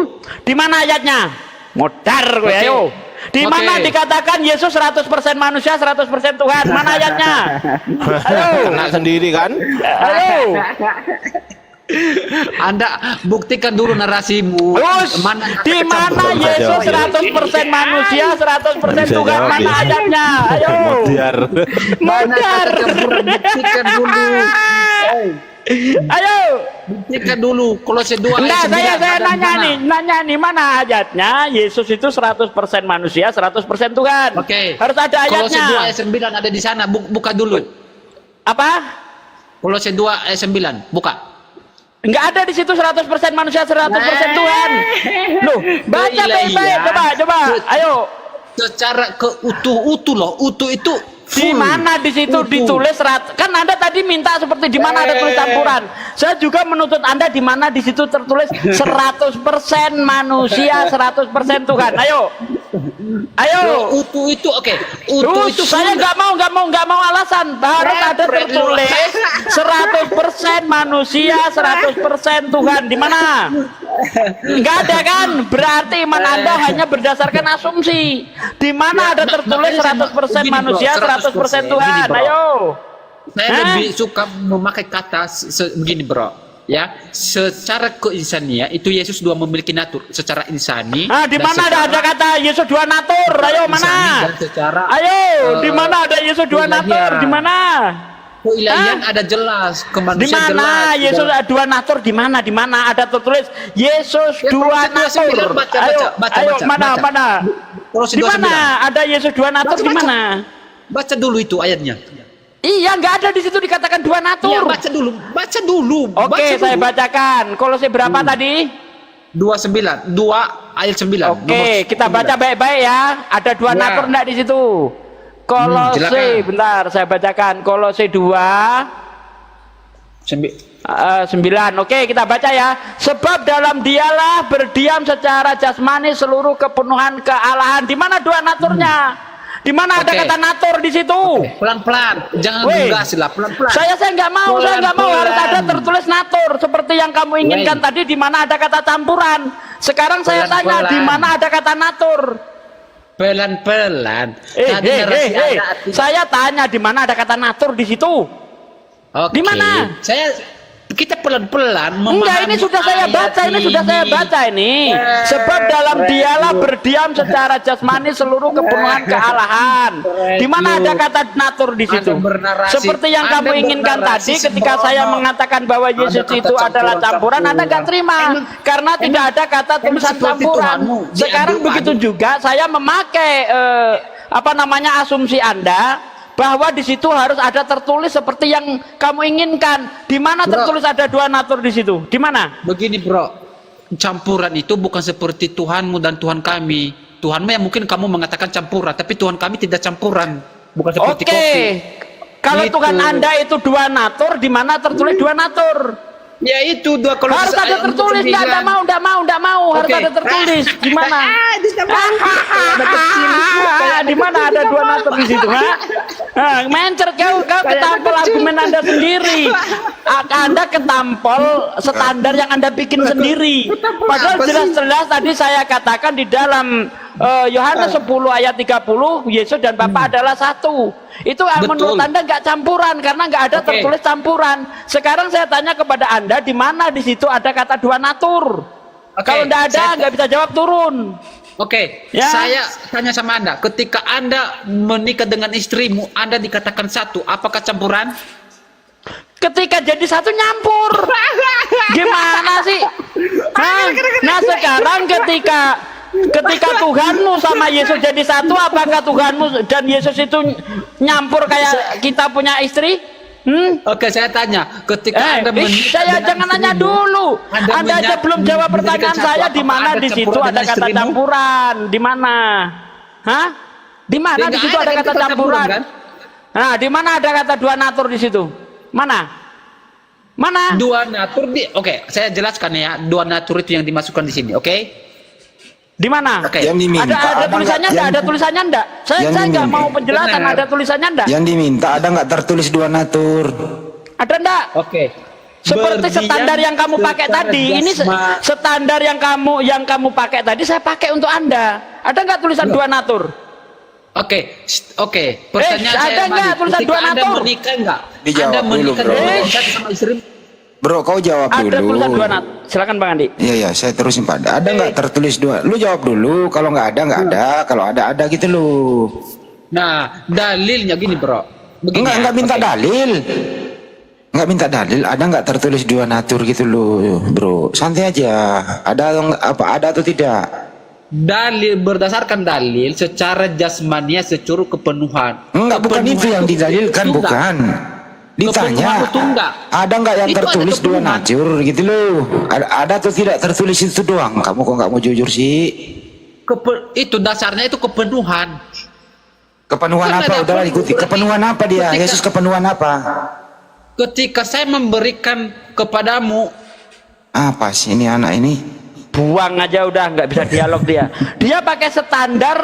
Di mana ayatnya? Modar gue, Oke. ayo. Di mana Oke. dikatakan Yesus 100% manusia, 100% Tuhan? Mana ayatnya? Ayo. Kena sendiri kan? Ayo. Anda buktikan dulu narasimu. Terus di mana Yesus 100% manusia, 100% Tuhan? Mana ayatnya? Ayo. Mana Modar. kata campuran? Buktikan dulu. Ayo. Buktikan dulu. Kolose 2 Enggak, ayat 9. saya ada di nanya nih mana ayatnya Yesus itu 100% manusia, 100% Tuhan. Oke. Harus ada Kolose 2 ayatnya. ayat 9 ada di sana. Buka dulu. Apa? Kolose 2 ayat 9. Buka. Enggak ada di situ 100% manusia, 100% Tuhan. Loh, baca Iya, baik-baik, iya. coba. Ayo. Secara keutuh loh. Utuh itu Di mana di situ ditulis kan Anda tadi minta seperti di mana ada tulis campuran. Saya juga menuntut Anda di mana di situ tertulis 100% manusia, 100% Tuhan. Ayo. Utuh itu oke. Utuh Terus itu saya nggak mau alasan. Harus ada tertulis 100% manusia, 100% Tuhan. Di mana? Nggak ada kan? Berarti iman Anda hanya berdasarkan asumsi. Di mana ada tertulis 100% manusia, 100% Tuhan? Ayo. Saya lebih suka memakai kata begini bro, ya. Secara keinsanian itu Yesus dua memiliki natur secara insani. Di mana ada kata Yesus dua natur? Ayo mana? Ayo, di mana ada Yesus dua natur? Di mana? Keilahian ada jelas, Di kemanusiaan mana jelas. Yesus dua natur? Di mana? Di mana ada tertulis Yesus dua natur? Ayo, mana? Kolose Di 2:9. mana ada Yesus dua natur? Di mana? Baca dulu itu ayatnya. Iya, nggak ada di situ dikatakan dua natur. Iya, baca dulu. Oke, saya bacakan. Kolose berapa tadi? 29, 2 ayat 9. Oke, kita baca baik-baik ya. Ada dua Ya. natur enggak di situ? Kolose, silakan. bentar saya bacakan. Kolose 2 9. Oke, kita baca ya. Sebab dalam dialah berdiam secara jasmani seluruh kepenuhan kealahan. Di mana dua naturnya? Di mana ada Oke. kata natur di situ? Pelan-pelan, jangan Weh, gas lah, pelan-pelan. Saya nggak mau, harus ada Pelan-pelan. tertulis natur seperti yang kamu inginkan Weh. tadi. Di mana ada kata campuran? Sekarang saya tanya, Pelan-pelan. di mana ada kata natur? Pelan-pelan. Tadi narasi Anda artinya- Saya tanya di mana ada kata natur di situ? Oke. Di mana? Kita pelan-pelan Enggak, ini sudah saya baca, ini. Sebab dalam dialah berdiam secara jasmani seluruh kepenuhan kealahan. Di mana ada kata natur di situ? Anda bernarasi. Seperti yang Anda kamu inginkan bernarasi tadi ketika saya sembrono. mengatakan bahwa Yesus Ada itu kata adalah campuran, Anda nggak terima karena tidak ada kata tulisan seperti campuran. Tuhanmu, Sekarang diaduk-aduk. begitu juga saya memakai asumsi Anda bahwa di situ harus ada tertulis seperti yang kamu inginkan. Di mana Bro. tertulis ada dua natur di situ? Di mana? Begini bro, campuran itu bukan seperti Tuhanmu dan Tuhan kami. Tuhanmu yang mungkin kamu mengatakan campuran, tapi Tuhan kami tidak campuran. Bukan seperti Oke. kopi. Kalau Gitu. Tuhan Anda itu dua natur, di mana tertulis dua natur? Ya itu dua kalau Harus ada tertulis, enggak mau, harus Oke. ada tertulis. Di mana? Di mana ada dua natur di situ, ha? Mencer kau ketampol argumen Anda sendiri. Anda ketampol standar yang Anda bikin sendiri. Padahal jelas-jelas tadi saya katakan di dalam Yohanes 10 ayat 30 Yesus dan Bapa adalah satu. Itu menurut Anda nggak campuran karena nggak ada tertulis campuran. Sekarang saya tanya kepada Anda, di mana di situ ada kata dua natur? Kalau nggak ada, nggak bisa jawab, turun. Oke, Ya. saya tanya sama Anda, ketika Anda menikah dengan istrimu, Anda dikatakan satu, apakah campuran? Ketika jadi satu nyampur. Gimana sih? Hah? Nah sekarang ketika Tuhanmu sama Yesus jadi satu, apakah Tuhanmu dan Yesus itu nyampur kayak kita punya istri? Oke, saya tanya, ketika Anda Saya jangan nanya dulu. Anda aja belum jawab pertanyaan saya. Di mana di situ ada kata campuran? Di mana? Hah? Di mana di situ ada kata campuran? Nah, di mana ada kata dua natur di situ? Mana? Mana? Dua natur Oke, saya jelaskan ya. Dua natur itu yang dimasukkan di sini, oke? Di mana? Oke. Yang diminta Ada tulisannya enggak? Ada tulisannya enggak? Saya nggak mau penjelasan. Benar. Ada tulisannya enggak? Yang diminta ada nggak tertulis dua natur? Ada enggak? Oke. Seperti Berdiam standar yang kamu pakai secara tadi. Ini standar yang kamu pakai tadi saya pakai untuk Anda. Ada enggak tulisan dua natur? Oke, pertanyaan ada saya nggak balik. tulisan Ketika dua Anda natur? menikah enggak? Dijawab Anda dulu, menikah bro. dengan sama istri? Bro, kau jawab Ada dulu. tulisan dua natur. Silakan Bang Andi. Iya, saya terusin Pak. Ada nggak tertulis dua? Lu jawab dulu. Kalau nggak ada. Kalau ada gitu lu. Nah, dalilnya gini, bro. Begini Enggak minta oke. dalil. Enggak minta dalil. Ada nggak tertulis dua natur gitu lu, bro? Santai aja. Ada atau tidak? Dalil berdasarkan dalil secara jasmania seluruh kepenuhan. Enggak, bukan itu yang didalilkan, Tunggal. bukan. Ditanya, Kepenuhan tunggal. ada nggak yang Itu ada tertulis dua kepenuhan. natur gitu loh? Ada atau tidak tertulis itu doang? Kamu kok nggak mau jujur sih? Itu dasarnya itu kepenuhan. Kepenuhan Kan apa? ada Udahlah ikuti. Kepenuhan apa dia? Ketika- Yesus kepenuhan apa? Ketika saya memberikan kepadamu, Apa sih ini anak ini? Buang aja udah, nggak bisa dialog dia. Dia pakai standar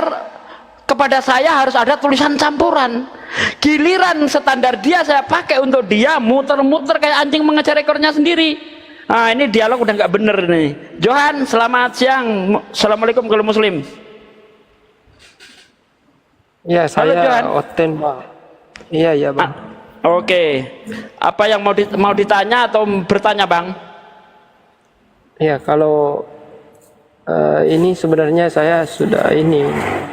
kepada saya harus ada tulisan campuran. Giliran standar dia saya pakai untuk dia muter-muter kayak anjing mengejar ekornya sendiri. Nah ini dialog udah nggak bener nih. Johan, selamat siang. Assalamualaikum kalau Muslim. Ya, Halo, Johan. saya Oten, Bang. Iya, Bang. Oke. Apa yang mau ditanya atau bertanya, Bang? Ya, kalau ini sebenarnya saya sudah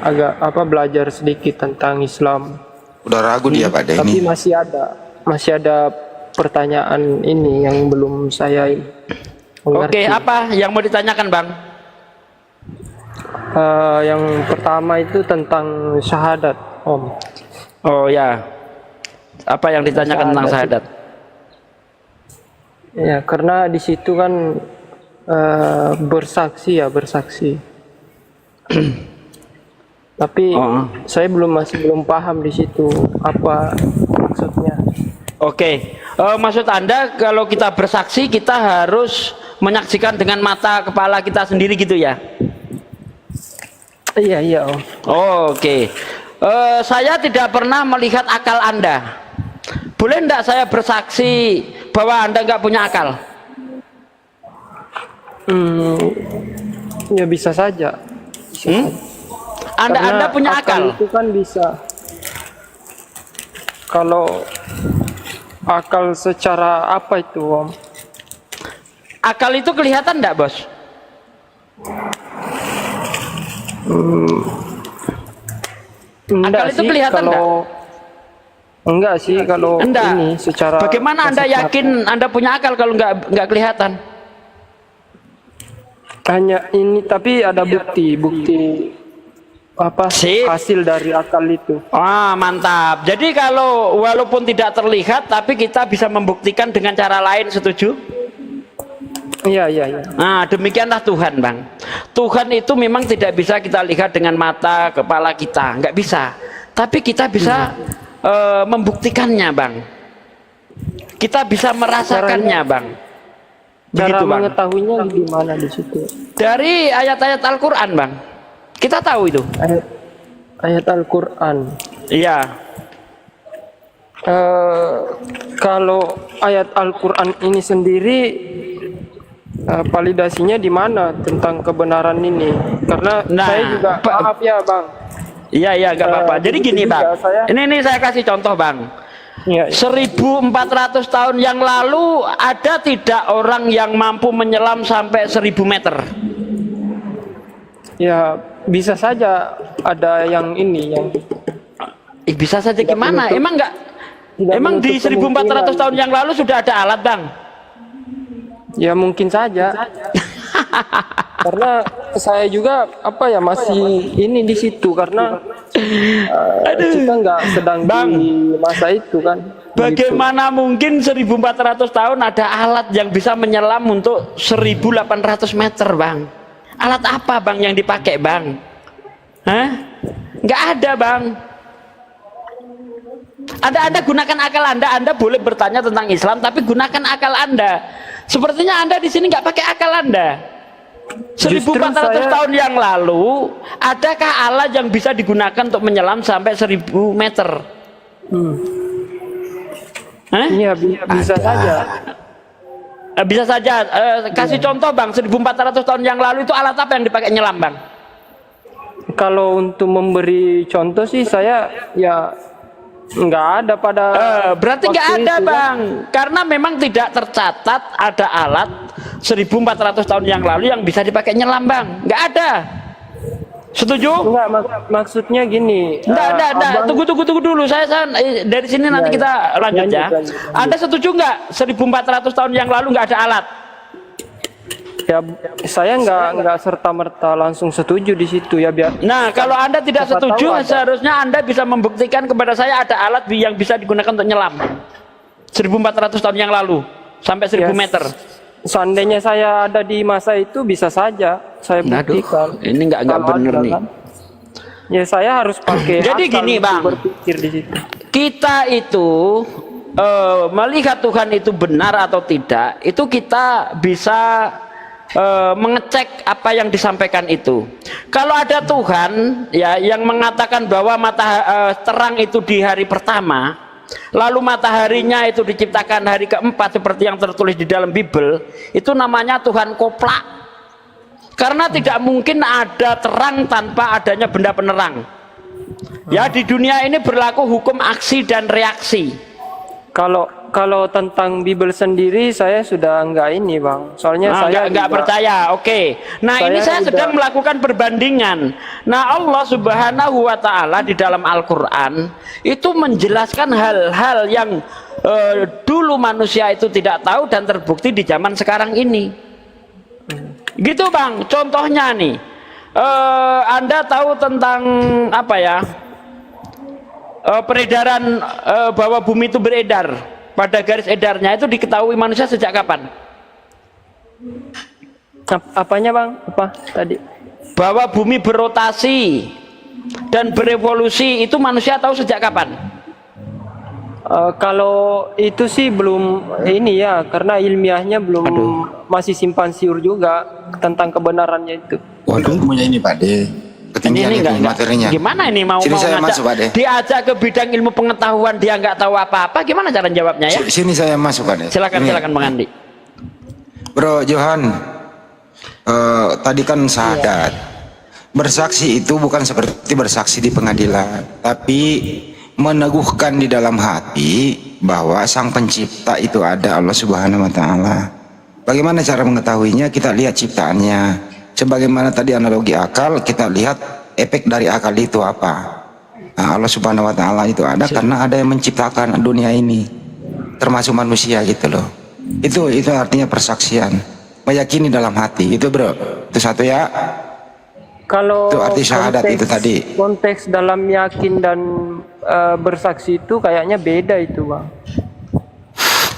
agak belajar sedikit tentang Islam. Udah ragu dia pada Tapi ini. masih ada pertanyaan ini yang belum saya mengerti. Oke, apa yang mau ditanyakan, Bang? Yang pertama itu tentang syahadat, Om. Oh ya. Apa yang ditanyakan tentang syahadat? Ya, karena di situ kan bersaksi ya, bersaksi. Tapi saya masih belum paham di situ apa maksudnya. Oke, maksud Anda kalau kita bersaksi kita harus menyaksikan dengan mata kepala kita sendiri gitu ya? Iya Om. Oke, saya tidak pernah melihat akal Anda. Boleh enggak saya bersaksi bahwa Anda nggak punya akal? Ya bisa saja. Anda punya akal? Itu kan bisa. Kalau akal secara apa itu, Om? Akal itu kelihatan enggak, Bos? Akal itu kelihatan enggak sih kalau enggak. Ini secara bagaimana Anda yakin Anda punya akal kalau enggak kelihatan? Hanya ini, tapi ada bukti apa hasil dari akal itu. Mantap. Jadi kalau walaupun tidak terlihat tapi kita bisa membuktikan dengan cara lain, setuju? Iya. Nah, demikianlah Tuhan, Bang. Tuhan itu memang tidak bisa kita lihat dengan mata kepala kita, nggak bisa. Tapi kita bisa membuktikannya, Bang. Kita bisa merasakannya, Bang. Cara Begitu, Bang. mengetahuinya gimana di situ? Dari ayat-ayat Al-Qur'an, Bang. Kita tahu itu. Ayat Al-Qur'an. Iya. Kalau ayat Al-Qur'an ini sendiri validasinya di mana tentang kebenaran ini? Karena saya juga maaf ya, Bang. Iya, nggak apa-apa. Jadi gini, Bang. Ini saya kasih contoh, Bang. 1400 tahun yang lalu ada tidak orang yang mampu menyelam sampai 1000 meter? Ya, bisa saja ada yang ini yang bisa saja gimana? Emang di 1400 tahun yang lalu sudah ada alat, Bang? Ya mungkin saja. Karena saya juga masih ini di situ karena kita nggak sedang di masa itu kan. Bagaimana mungkin 1400 tahun ada alat yang bisa menyelam untuk 1800 meter, Bang? Alat apa, Bang, yang dipakai, Bang? Hah? Nggak ada, Bang. Anda gunakan akal Anda boleh bertanya tentang Islam, tapi gunakan akal Anda. Sepertinya Anda di sini nggak pakai akal Anda. 1400 tahun yang lalu, adakah alat yang bisa digunakan untuk menyelam sampai 1000 meter? Iya, bisa saja. Bisa saja. Kasih contoh, Bang. 1400 tahun yang lalu itu alat apa yang dipakai nyelam, Bang? Kalau untuk memberi contoh sih saya ya nggak ada pada berarti nggak ada, Bang, karena memang tidak tercatat ada alat 1400 tahun yang lalu yang bisa dipakai nyelam, Bang. Nggak ada. Setuju? Enggak, maksudnya gini. Enggak. Tunggu dulu. Saya dari sini nanti kita lanjut ya. Anda setuju nggak 1400 tahun yang lalu nggak ada alat? Ya, saya nggak serta-merta langsung setuju di situ ya, biar. Nah, kalau Anda tidak setuju, seharusnya Anda bisa membuktikan kepada saya ada alat yang bisa digunakan untuk nyelam 1400 tahun yang lalu sampai 1000 meter. Seandainya saya ada di masa itu, bisa saja saya buktikan. Ini nggak bener nih. Kan? Ya, saya harus pakai. Jadi gini, Bang. Berpikir di situ. Kita itu melihat Tuhan itu benar atau tidak, itu kita bisa mengecek apa yang disampaikan itu. Kalau ada Tuhan ya yang mengatakan bahwa terang itu di hari pertama, lalu mataharinya itu diciptakan hari keempat seperti yang tertulis di dalam Bible, itu namanya Tuhan koplak. Karena tidak mungkin ada terang tanpa adanya benda penerang. Ya, di dunia ini berlaku hukum aksi dan reaksi. Kalau tentang Bible sendiri saya sudah enggak ini, Bang. Soalnya saya enggak percaya. Oke. Nah, ini saya sedang melakukan perbandingan. Nah, Allah Subhanahu wa taala di dalam Al-Qur'an itu menjelaskan hal-hal yang dulu manusia itu tidak tahu dan terbukti di zaman sekarang ini. Gitu, Bang. Contohnya nih. Anda tahu tentang apa ya? Peredaran bahwa bumi itu beredar. Pada garis edarnya itu diketahui manusia sejak kapan? Apanya bang? Apa tadi? Bahwa bumi berotasi dan berevolusi itu manusia tahu sejak kapan? Kalau itu sih belum ini ya, karena ilmiahnya belum masih simpang siur juga tentang kebenarannya itu. Waduh, punya ini Pak De. Ketinggian Ini itu enggak, materinya. gimana ini mau Sini saya ngajak, masuk, Pak De. diajak ke bidang ilmu pengetahuan dia nggak tahu apa-apa, gimana cara jawabnya ya? Sini saya masuk Pak De. Silakan Ini, silakan Bang Andi. Bro Johan, tadi kan syahadat. Bersaksi itu bukan seperti bersaksi di pengadilan, tapi meneguhkan di dalam hati bahwa Sang Pencipta itu ada, Allah Subhanahu wa taala. Bagaimana cara mengetahuinya? Kita lihat ciptaannya. Sebagaimana tadi analogi akal, kita lihat efek dari akal itu apa. Nah, Allah Subhanahu wa taala itu ada karena ada yang menciptakan dunia ini, termasuk manusia gitu loh. Itu artinya persaksian, meyakini dalam hati. Itu bro, itu satu ya. Kalau Itu arti syahadat itu tadi. Konteks dalam yakin dan bersaksi itu kayaknya beda itu bang.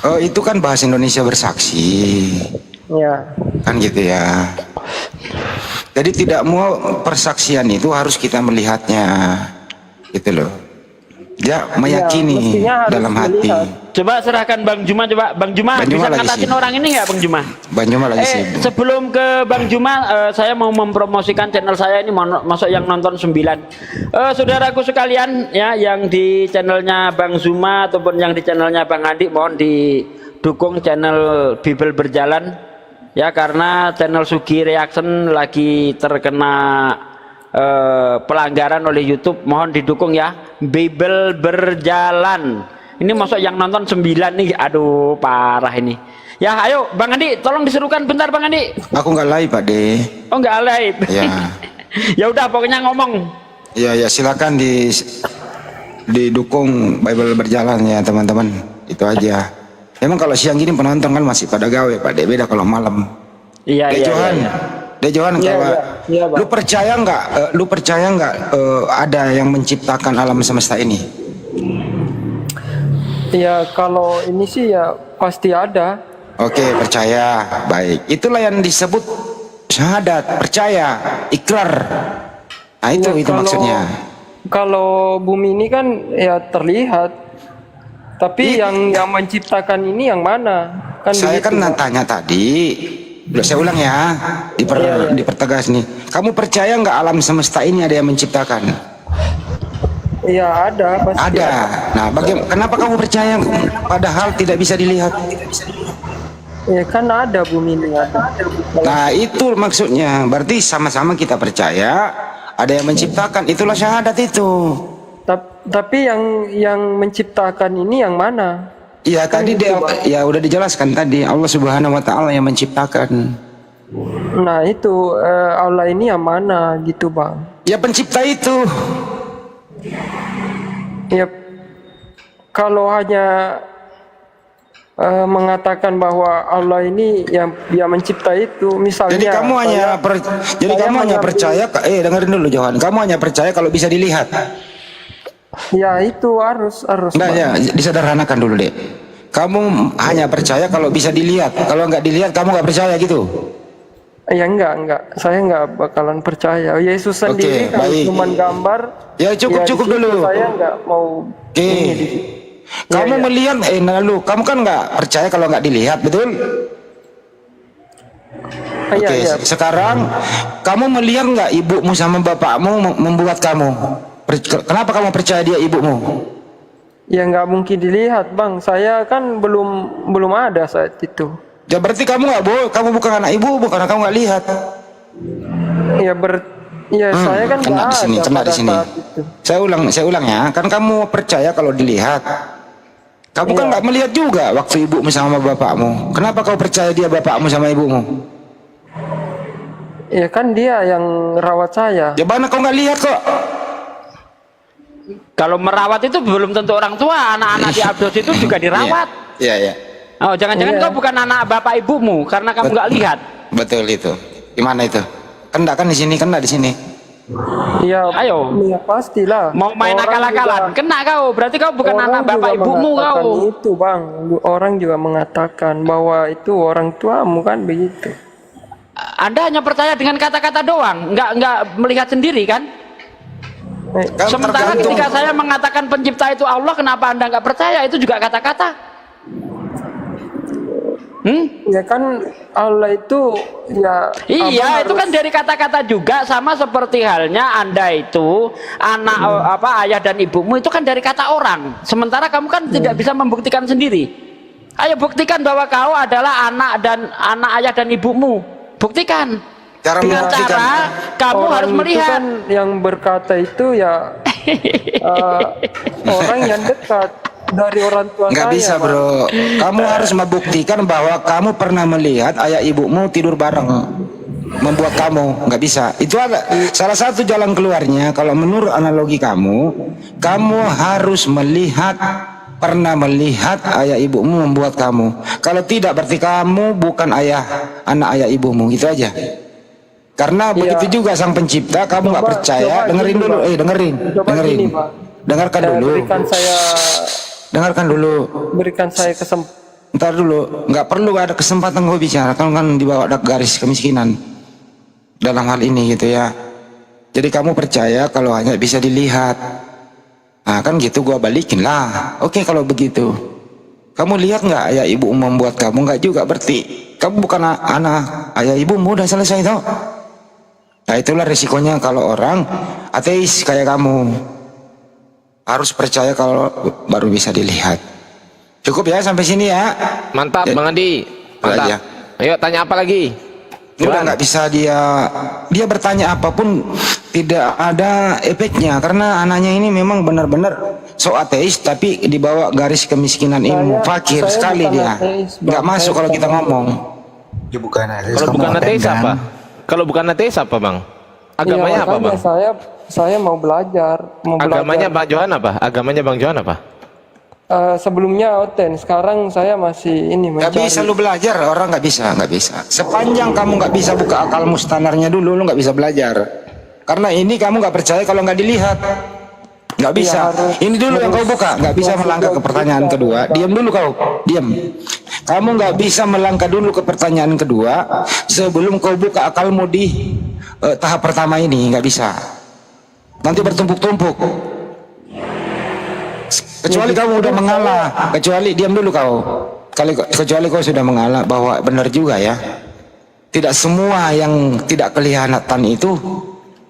Oh itu kan bahasa Indonesia bersaksi, Ya. kan gitu ya. Jadi tidak mau persaksian itu harus kita melihatnya, gitu loh. Ya meyakini mestinya harus dalam hati. melihat. Coba serahkan Bang Juma, coba Bang Juma, Bang Juma bisa lagi ngatasin sibuk. orang ini nggak Bang Juma? Bang Juma lagi sibuk. Sebelum ke Bang Juma, saya mau mempromosikan channel saya ini, masuk yang nonton 9. Saudaraku sekalian ya, yang di channelnya Bang Zuma ataupun yang di channelnya Bang Andi, mohon didukung channel Bible Berjalan ya, karena channel Sugi Reaction lagi terkena pelanggaran oleh YouTube. Mohon didukung ya, Bible Berjalan. Ini masuk yang nonton 9 nih, aduh parah ini. Ya ayo Bang Andi, tolong diserukan bentar Bang Andi. Aku nggak live Pak De. Oh nggak live. Ya. Ya udah pokoknya ngomong. Ya silakan didukung Bible Berjalan ya teman-teman. Itu aja. Emang kalau siang gini penonton kan masih pada gawe Pak De, beda kalau malam. Iya iya. Johan, Iya. Johan kalau Bang. lu percaya nggak ada yang menciptakan alam semesta ini? Ya kalau ini sih ya pasti ada. Oke, percaya. Baik. Itulah yang disebut syahadat, percaya, ikrar. Nah, itu maksudnya. Kalau bumi ini kan ya terlihat, tapi yang menciptakan ini yang mana? Kan Saya begitu, kan Bang. tanya tadi, saya ulang ya, dipertegas nih. Kamu percaya nggak alam semesta ini ada yang menciptakan? Iya ada, pasti Ada. Nah, kenapa kamu percaya padahal tidak bisa dilihat? Ya kan ada bumi ini ada. Nah, itu maksudnya. Berarti sama-sama kita percaya ada yang menciptakan. Itulah syahadat itu. Tapi yang menciptakan ini yang mana? Iya, tadi ya udah dijelaskan tadi, Allah Subhanahu wa taala yang menciptakan. Nah itu Allah ini yang mana gitu bang? Ya pencipta itu. Ya kalau hanya mengatakan bahwa Allah ini yang mencipta itu, misalnya. Jadi kamu hanya percaya, dengerin dulu Johan. Kamu hanya percaya kalau bisa dilihat. Ya itu harus. Nah, ya, disederhanakan dulu deh. Kamu hanya percaya kalau bisa dilihat. Kalau nggak dilihat, kamu nggak percaya gitu. Ya enggak. Saya enggak bakalan percaya. Yesus sendiri kalau baik. cuma gambar. Ya cukup di situ dulu. Saya enggak mau. Kamu melihat, lalu kamu kan nggak percaya kalau nggak dilihat, betul? Sekarang kamu melihat nggak ibumu sama bapakmu membuat kamu? Kenapa kamu percaya dia ibumu? Ya nggak mungkin dilihat bang. Saya kan belum ada saat itu. Ya berarti kamu nggak boleh. Kamu bukan anak ibu, karena kamu nggak lihat. Saya kan nggak ada kena di sini. Saya ulang ya. Kan kamu percaya kalau dilihat. Kamu kan nggak melihat juga waktu ibumu sama bapakmu. Kenapa kau percaya dia bapakmu sama ibumu? Ya kan dia yang rawat saya. Ya mana kau nggak lihat kok? Kalau merawat itu belum tentu orang tua, anak-anak diadopsi itu juga dirawat. Iya. Oh, jangan-jangan kau bukan anak bapak ibumu karena kamu nggak lihat. Betul itu. Gimana itu? Kena kan di sini, kena di sini. Iya. Ayo. Ya pastilah. Mau main akal-akalan, kena kau. Berarti kau bukan anak bapak ibumu kau. Itu bang, orang juga mengatakan bahwa itu orang tuamu kan begitu. Anda hanya percaya dengan kata-kata doang, nggak melihat sendiri kan? Kan Sementara tergantung. ketika saya mengatakan pencipta itu Allah, kenapa Anda nggak percaya? Itu juga kata-kata. Ya kan Allah itu ya Iya, abang itu kan dari kata-kata juga, sama seperti halnya Anda itu anak ayah dan ibumu itu kan dari kata orang. Sementara kamu kan tidak bisa membuktikan sendiri. Ayo buktikan bahwa kau adalah anak ayah dan ibumu. Buktikan. Cara Dengan membuktikan. cara kamu orang harus itu melihat. kan yang berkata itu ya orang yang dekat dari orang tua Nggak saya. bisa Bang. bro, kamu harus membuktikan bahwa kamu pernah melihat ayah ibumu tidur bareng, membuat kamu nggak bisa. Itu ada salah satu jalan keluarnya. Kalau menurut analogi kamu harus pernah melihat ayah ibumu membuat kamu. Kalau tidak berarti kamu bukan anak ayah ibumu, gitu aja. Karena begitu juga sang pencipta, kamu nggak percaya. Dengerin gini, dulu, Bang. dengerin. Gini, Bang. Dengarkan dulu. Berikan saya kesempatan. Ntar dulu, nggak perlu ada kesempatan kau bicara, kan dibawa ada garis kemiskinan dalam hal ini gitu ya. Jadi kamu percaya kalau hanya bisa dilihat. Nah kan gitu, gua balikin lah. Oke kalau begitu, kamu lihat nggak ayah ibu membuat kamu? Nggak juga, berarti kamu bukan anak ayah ibumu. Udah selesai toh. Nah itulah resikonya kalau orang ateis kayak kamu. Harus percaya kalau baru bisa dilihat. Cukup ya sampai sini ya. Mantap Ya. Bang Andi. Mantap. Aja. Ayo tanya apa lagi? Udah nggak bisa dia bertanya apapun tidak ada efeknya karena anaknya ini memang benar-benar so ateis tapi dibawa garis kemiskinan ilmu, fakir saya sekali bukan dia. ateis, Bang. Nggak masuk Saya kalau kita bukan ngomong. Ya bukan ateis. Kalau kamu bukan ateis kan? apa? Kalau bukan ateis apa Bang? Agamanya Iya, apa makanya Bang? saya mau belajar. Agamanya Bang Johan apa? Agamanya Bang Johan apa? Sebelumnya Oten, sekarang saya masih ini Nggak mencari. bisa lu belajar, orang nggak bisa. Sepanjang kamu nggak bisa buka akalmu standarnya dulu, lu nggak bisa belajar. Karena ini kamu nggak percaya kalau nggak dilihat. Nggak bisa. Ini dulu yang kau buka, nggak bisa melangkah ke pertanyaan kedua. Diam dulu kau, diam. Kamu nggak bisa melangkah dulu ke pertanyaan kedua sebelum kau buka akalmu di tahap pertama ini, nggak bisa. Nanti bertumpuk-tumpuk. Kecuali kamu udah mengalah, kecuali diam dulu kau. Kecuali kau sudah mengalah bahwa benar juga ya. Tidak semua yang tidak kelihatan itu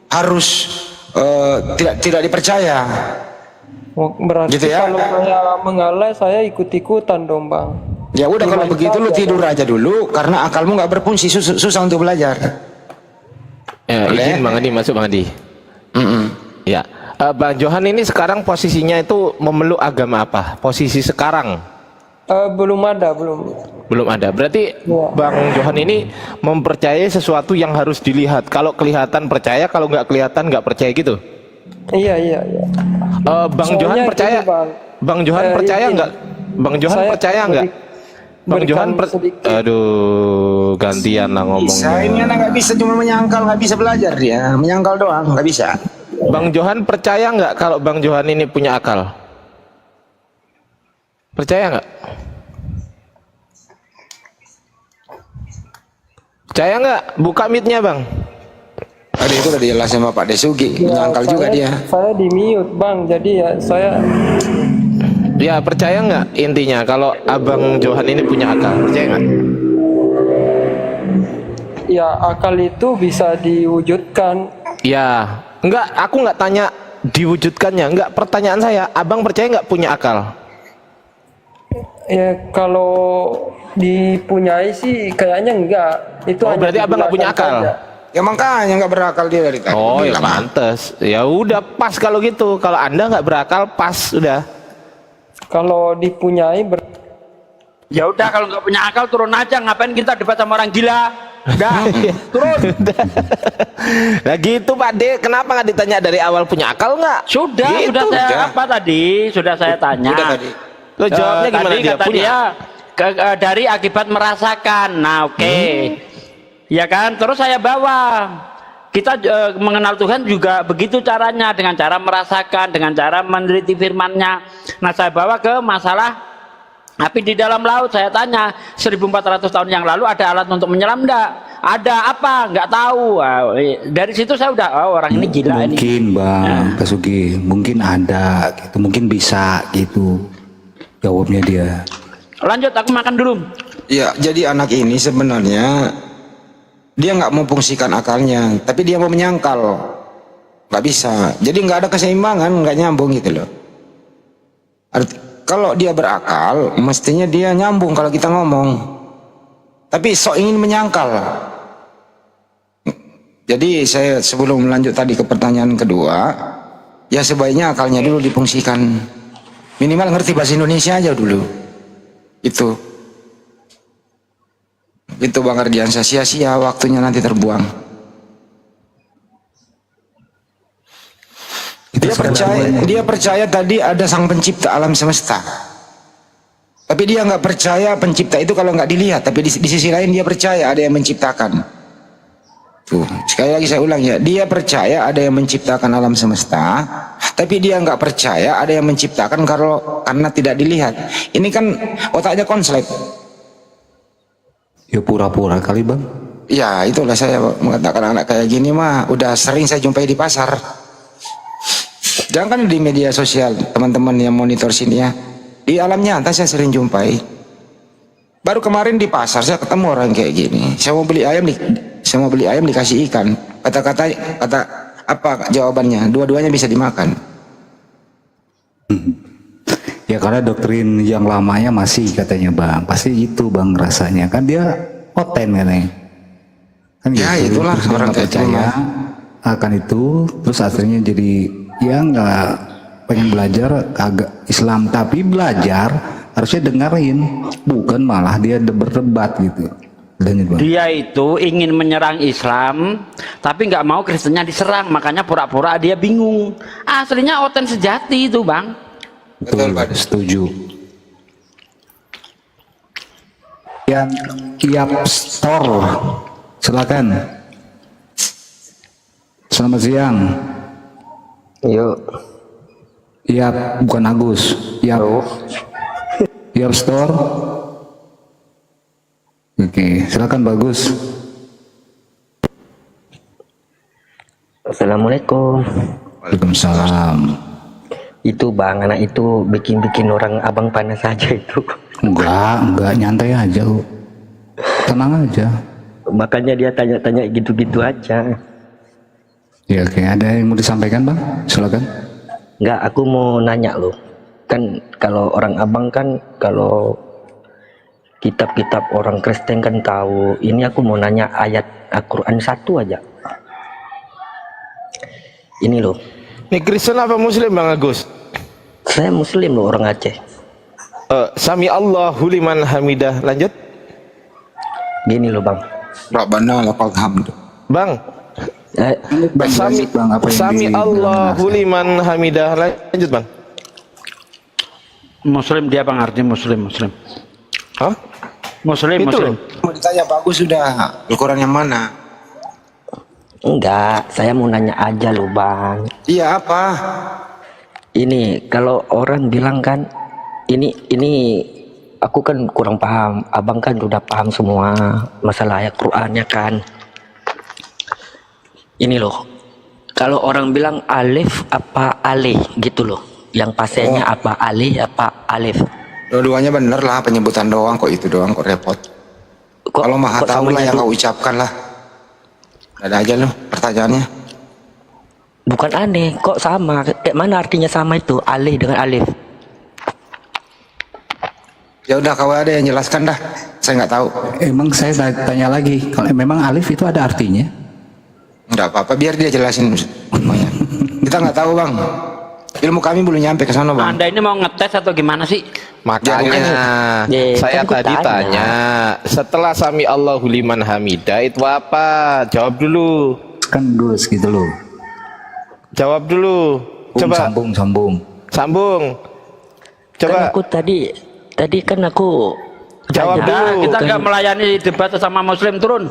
harus tidak dipercaya. Berarti Gitu ya? kalau saya mengalah, saya ikut-ikutan dong, Bang. Ya udah kalau begitu lu tidur aja dulu karena akalmu nggak berfungsi, susah untuk belajar. Ya, izin Bang Andi masuk Bang Andi. Ya. Bang Johan ini sekarang posisinya itu memeluk agama apa? Posisi sekarang? Belum ada. Belum ada. Berarti Bang Johan ini mempercayai sesuatu yang harus dilihat. Kalau kelihatan percaya, kalau nggak kelihatan nggak percaya gitu. Iya. Bang Soalnya Johan gini, percaya? Bang. Bang Johan percaya Ini, nggak? Bang Johan saya percaya nggak? Bang Johan sedikit. Aduh, gantian lah Bisa, ini ngomongnya. anak nggak bisa, cuma menyangkal, nggak bisa belajar dia, menyangkal doang, nggak bisa. Bang Johan percaya nggak kalau Bang Johan ini punya akal? Percaya nggak? Percaya nggak? Buka mic-nya Bang. Tadi itu udah dijelasin sama Pak Desugi, menyangkal juga dia. Saya di mute, Bang. Jadi ya saya Ya percaya nggak intinya kalau Abang Johan ini punya akal? Percaya nggak? ya akal itu bisa diwujudkan. Ya, enggak. Aku nggak tanya diwujudkannya. Enggak. Pertanyaan saya, Abang percaya nggak punya akal? Ya kalau dipunyai sih kayaknya enggak. Itu Oh, hanya berarti Abang nggak punya digunakan akal? saja. Ya makanya nggak berakal dia dari tadi. Oh ya Bilang. pantes. Ya udah pas kalau gitu. Kalau Anda nggak berakal pas udah. Kalau dipunyai Ya udah, kalau nggak punya akal turun aja. Ngapain kita debat sama orang gila? Udah, turun. Nah gitu Pak D, kenapa nggak ditanya dari awal punya akal nggak? Sudah, Gitu, sudah saya udah. apa tadi? Sudah saya tanya. Udah tadi. Lo jawabnya gimana tadi dia kata punya? dia dari akibat merasakan. Nah, oke. Ya kan? Terus saya bawa. Kita mengenal Tuhan juga begitu caranya, dengan cara merasakan, dengan cara meneliti firman-Nya. Nah, saya bawa ke masalah Tapi di dalam laut saya tanya 1400 tahun yang lalu ada alat untuk menyelam enggak? Ada apa? Enggak tahu. Dari situ saya udah orang ini gila ini. Mungkin Bang Pak Sugi, mungkin ada gitu, mungkin bisa gitu. Jawabnya dia. Lanjut, aku makan dulu. Ya, jadi anak ini sebenarnya dia nggak mau fungsikan akalnya, tapi dia mau menyangkal, nggak bisa. Jadi nggak ada keseimbangan, nggak nyambung gitu loh. Kalau dia berakal, mestinya dia nyambung kalau kita ngomong. Tapi sok ingin menyangkal. Jadi saya sebelum lanjut tadi ke pertanyaan kedua, ya sebaiknya akalnya dulu difungsikan. Minimal ngerti bahasa Indonesia aja dulu. Itu Bang Ardiansyah, sia-sia waktunya nanti terbuang. Dia percaya tadi ada sang pencipta alam semesta. Tapi dia nggak percaya pencipta itu kalau nggak dilihat. Tapi di sisi lain dia percaya ada yang menciptakan. Tuh, sekali lagi saya ulang ya. Dia percaya ada yang menciptakan alam semesta. Tapi dia nggak percaya ada yang menciptakan karena tidak dilihat. Ini kan otaknya konslet. Ya pura-pura kali Bang. Ya itulah saya mengatakan anak kayak gini mah udah sering saya jumpai di pasar. Jangan di media sosial, teman-teman yang monitor sini ya. Di alam nyata saya sering jumpai. Baru kemarin di pasar saya ketemu orang kayak gini. Saya mau beli ayam dikasih ikan. Kata apa jawabannya? Dua-duanya bisa dimakan. Ya karena doktrin yang lamanya masih katanya Bang. Pasti itu Bang rasanya. Kan dia oten katanya. Kan ya gitu. Itulah terus orang kayak percaya akan itu. Terus akhirnya jadi ya nggak pengen belajar agak Islam. Tapi belajar harusnya dengerin. Bukan malah dia berdebat gitu. Dia itu ingin menyerang Islam, tapi nggak mau Kristennya diserang, makanya pura-pura dia bingung. Aslinya oten sejati itu Bang. Betul, setuju. Yang Iap Store, silakan. Selamat siang. Yuk. Iap, bukan Agus. Iap. Iap Store. Oke, silakan Bagus. Assalamualaikum. Waalaikumsalam. Itu Bang, anak itu bikin orang abang panas aja itu. Enggak nyantai aja. Tenang aja. Makanya dia tanya-tanya gitu-gitu aja. Ya oke, ada yang mau disampaikan Bang? Silakan. Enggak, aku mau nanya loh. Kan kalau orang abang kan kalau kitab-kitab orang Kristen kan tahu. Ini aku mau nanya ayat Al-Quran 1 aja. Ini loh. Ini Kristen apa Muslim Bang Agus? Saya Muslim loh, orang Aceh. Sami Allahu liman hamidah. Lanjut. Gini loh Bang. Rabbana lakal hamd. Bang. Sami Allahu liman hamidah. Lanjut Bang. Muslim dia Bang, artinya Muslim. Hah? Muslim. Mau ditanya bagus sudah. Al-Quran yang mana? Enggak, saya mau nanya aja loh Bang. Iya apa? Ini kalau orang bilang kan ini aku kan kurang paham. Abang kan udah paham semua masalah ayat Qur'annya kan. Ini loh. Kalau orang bilang alif apa alif gitu loh. Yang pasenya apa alif apa alif. Dua-duanya bener lah, penyebutan doang kok, itu doang kok repot. Kalau maha tahu lah yang kau ucapkan lah. Ada aja loh pertanyaannya. Bukan aneh, kok sama? Kayak mana artinya sama itu? Alif dengan alif. Ya udah, kau ada yang jelaskan dah. Saya nggak tahu. Emang saya tanya lagi, kalau memang alif itu ada artinya? Nggak apa-apa, biar dia jelasin semuanya. Kita nggak tahu Bang. Ilmu kami belum nyampe ke sana Bang. Anda ini mau ngetes atau gimana sih? Makanya saya kan tadi tanya, setelah Sami Allahu liman hamidah itu apa? Jawab dulu. Kan Gus gitu loh. Jawab dulu. Coba. Sambung. Coba. Kan aku tadi kan aku jawab dulu. Kita nggak melayani debat sama Muslim, turun.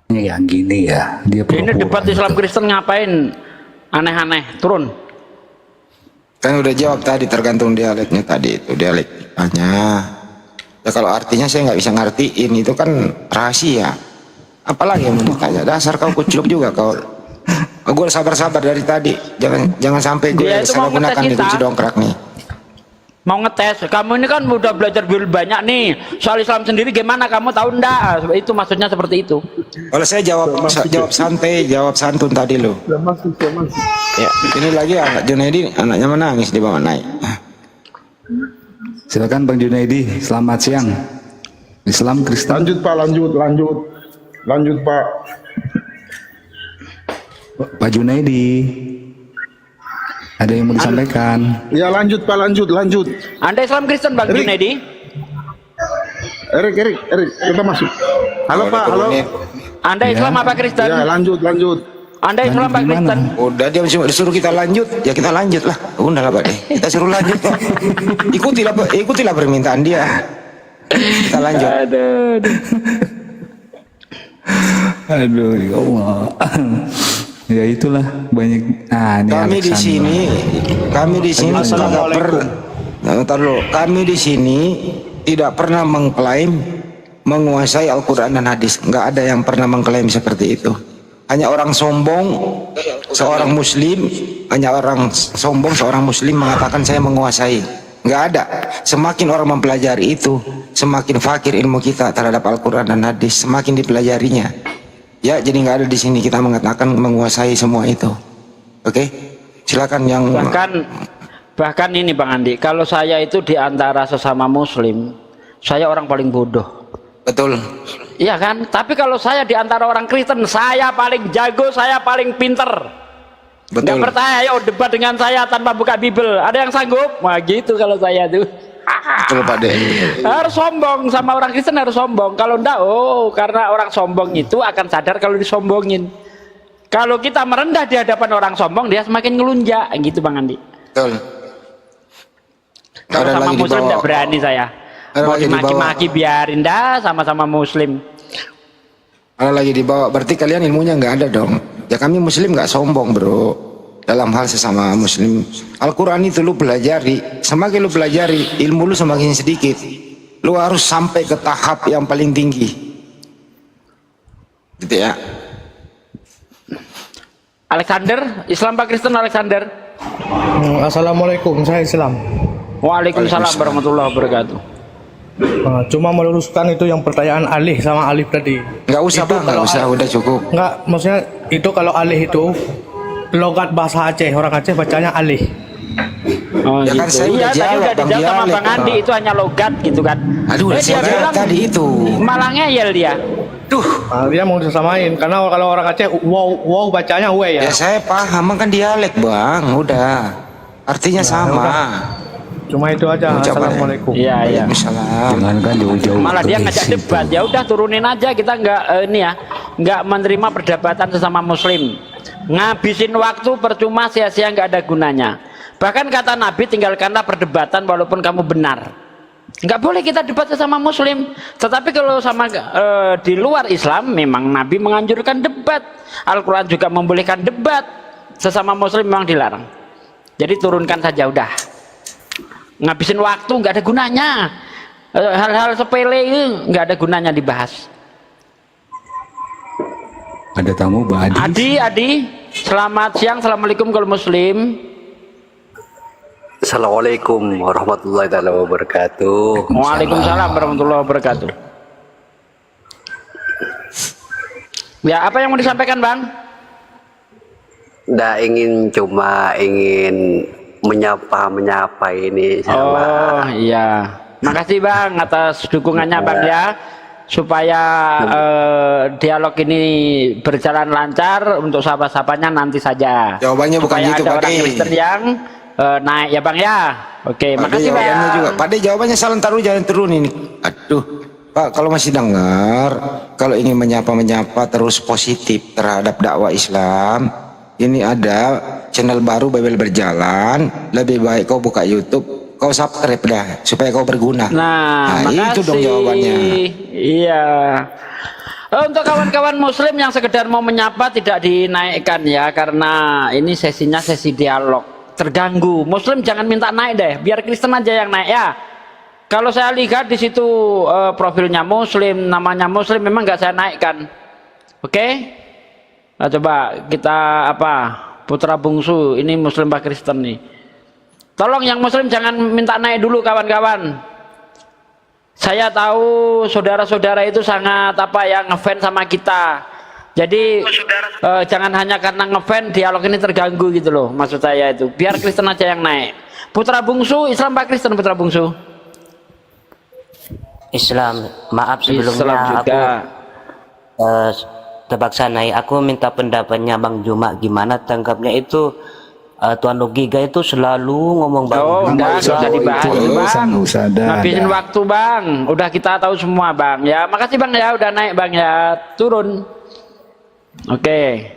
Ya gini ya, dia Ini debat Islam Kristen ngapain? Aneh-aneh, turun. Kan udah jawab tadi, tergantung dialeknya tadi itu, dialektikanya. Ya kalau artinya saya nggak bisa ngertiin, itu kan rahasia. Apalagi yang mau ditanya, dasar kau kucluk juga kau. Gue sabar-sabar dari tadi, jangan sampai gue Dia itu salah mau ngetes gunakan nih kita. kunci dongkrak nih. Mau ngetes, kamu ini kan udah belajar banyak nih soal Islam sendiri, gimana kamu tahu ndak? Itu maksudnya seperti itu. Kalau saya jawab santai, jawab santun tadi lo. Ya, ini lagi anak Junaidi, anaknya menangis di bawah naik. Silakan Bang Junaidi, selamat siang. Islam Kristen. Lanjut Pak, lanjut Pak. Pak Junaidi, ada yang mau disampaikan? Ya lanjut Pak, lanjut. Anda Islam Kristen Bang Junaidi? Erik, kita masuk. Halo Pak, halo. Anda Islam apa Kristen? Ya lanjut. Anda Islam apa Kristen? Udah dia disuruh kita lanjut, ya kita lanjut lah. Udah lah Pak deh, kita suruh lanjut Pak. Ikutilah permintaan dia. Kita lanjut. Aduh, ya Allah. Ya itulah banyak. Ini Kami di sini kami di sini tidak pernah mengklaim menguasai Al-Quran dan hadis. Nggak ada yang pernah mengklaim seperti itu. Hanya orang sombong, seorang muslim mengatakan saya menguasai. Nggak ada. Semakin orang mempelajari itu, semakin fakir ilmu kita terhadap Al-Quran dan hadis, semakin dipelajarinya. Ya, jadi nggak ada di sini kita mengatakan menguasai semua itu. Oke, silakan yang bahkan ini Bang Andi, kalau saya itu di antara sesama muslim, saya orang paling bodoh. betul. Iya kan? Tapi kalau saya di antara orang Kristen, saya paling jago, saya paling pinter. Betul. Nggak percaya, ayo debat dengan saya tanpa buka Bible. Ada yang sanggup? Wah gitu kalau saya tuh. Betul Pak De. Harus sombong, sama orang Kristen harus sombong. Kalau enggak, karena orang sombong itu akan sadar kalau disombongin. Kalau kita merendah di hadapan orang sombong, dia semakin ngelunjak, gitu Bang Andi. Betul. Kalau sama muslim tidak berani saya. Mau dimaki-maki biarin dah, sama-sama muslim. Kalau lagi dibawa, berarti kalian ilmunya nggak ada dong. Ya kami muslim nggak sombong bro. Dalam hal sesama muslim, Al-Quran itu lu pelajari, semakin lu pelajari, ilmu lu semakin sedikit. Lu harus sampai ke tahap yang paling tinggi, gitu ya. Alexander, Islam apa Kristen Alexander? Assalamualaikum, saya Islam. Waalaikumsalam warahmatullahi wabarakatuh. Cuma meluruskan itu yang pertanyaan alih sama alif tadi. Nggak usah Bang, nggak usah, udah cukup. Nggak, maksudnya itu kalau alih itu logat bahasa Aceh, orang Aceh bacanya alih. Oh, ya gitu. kan saya Iya, udah tadi udah dijawab sama Bang Andi, itu hanya logat gitu kan. Aduh, saya bilang tadi itu. Malah ngeyel dia. Dia mau disamain karena kalau orang Aceh wow bacanya we ya. Ya saya paham kan dialek Bang, udah. Artinya sama. Cuma itu aja. Assalamualaikum. Iya. Jangan kan jauh-jauh. Malah dia ngajak debat. Ya udah turunin aja, kita nggak menerima perdebatan sesama muslim. Ngabisin waktu percuma, sia-sia, nggak ada gunanya. Bahkan kata Nabi, tinggalkanlah perdebatan walaupun kamu benar. Nggak boleh kita debat sesama muslim. Tetapi kalau sama di luar Islam, memang Nabi menganjurkan debat. Al-Quran juga membolehkan debat. Sesama muslim memang dilarang. Jadi turunkan saja udah. Ngabisin waktu nggak ada gunanya. Hal-hal sepele itu nggak ada gunanya dibahas. Ada tamu Mbak Adi. Adi, selamat siang. Assalamualaikum kalau muslim. Assalamualaikum warahmatullahi wabarakatuh. Waalaikumsalam warahmatullahi wabarakatuh. Ya, apa yang mau disampaikan Bang? Nggak ingin menyapa ini sama. Oh iya, makasih Bang atas dukungannya Bang ya, supaya dialog ini berjalan lancar. Untuk sahabat-sahabatnya nanti saja. Jawabannya bukan supaya itu ada Pak orang De. Kristen yang naik ya Bang ya. Oke, makasih Bang. Juga. Pak De jawabannya salah, taruh jangan turun ini. Aduh Pak, kalau masih dengar, kalau ingin menyapa terus positif terhadap dakwah Islam, ini ada channel baru Bible Berjalan. Lebih baik kau buka YouTube, kau subscribe dah supaya kau berguna. Nah itu dong jawabannya. Iya. Untuk kawan-kawan muslim yang sekedar mau menyapa tidak dinaikkan ya, karena ini sesinya sesi dialog. terganggu. Muslim jangan minta naik deh, biar Kristen aja yang naik ya. Kalau saya lihat di situ profilnya Muslim, namanya Muslim, memang nggak saya naikkan. Oke? Nah, coba kita putra bungsu ini Muslim apa Kristen nih? Tolong yang Muslim jangan minta naik dulu kawan-kawan. Saya tahu saudara-saudara itu sangat ngefans sama kita. Jadi jangan hanya karena ngefans dialog ini terganggu gitu loh, maksud saya itu. Biar Kristen aja yang naik. Putra bungsu Islam apa Kristen putra bungsu? Islam. Maaf sebelumnya Islam juga. aku terpaksa naik. Aku minta pendapatnya Bang Juma, gimana tanggapnya itu. Tuan Logiga itu selalu ngomong Bang. Nggak usah dibahas Bang. Ngabisin waktu Bang. Udah kita tahu semua Bang. Ya makasih Bang ya udah naik Bang ya. Turun. Oke.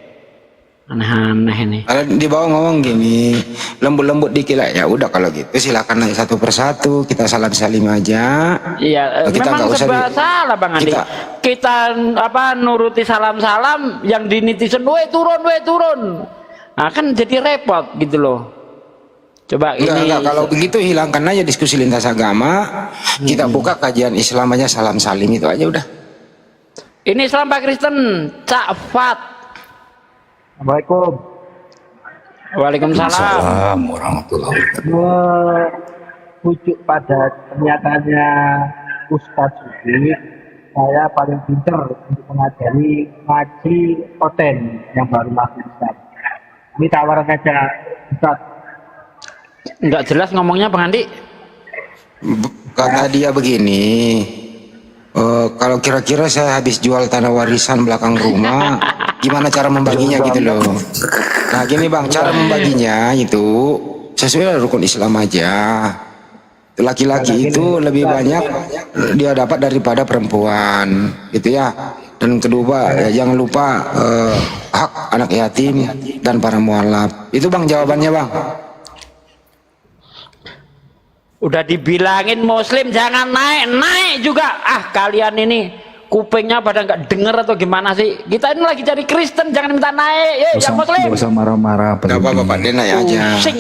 Aneh-aneh ini. Kalau di bawah ngomong gini, lembut-lembut dikit lah ya. Udah kalau gitu silakan naik satu persatu, kita salim aja. Iya, kita memang serba salah Bang Andi. Kita nuruti salam-salam, yang di netizen, "Weh turun." Nah, kan jadi repot gitu loh. Coba enggak, kalau begitu hilangkan aja diskusi lintas agama. Kita buka kajian Islam aja, salam salim itu aja udah. Ini Islam Pak Kristen, Cak Fat. Assalamualaikum. Waalaikumsalam warahmatullahi wabarakatuh. Merujuk pada pernyataannya Ustadz Sufi, saya paling pinter untuk mengajari ngaji konten yang baru masuk Ustadz. Ini tawaran aja Ustadz. Enggak jelas ngomongnya Bang Andi. Kata dia begini, kalau kira-kira saya habis jual tanah warisan belakang rumah, gimana cara membaginya gitu loh. Nah gini Bang, cara membaginya itu sesuai rukun Islam aja. Laki-laki itu lebih banyak dia dapat daripada perempuan gitu ya. Dan kedua jangan lupa hak anak yatim dan para mualaf. Itu Bang jawabannya Bang. Udah dibilangin Muslim jangan naik juga. Kalian ini kupingnya pada nggak denger atau gimana sih? Kita ini lagi cari Kristen, jangan minta naik. Yang Muslim. Gak usah marah-marah. Gak apa-apa Pak, dia naik aja. Pusing.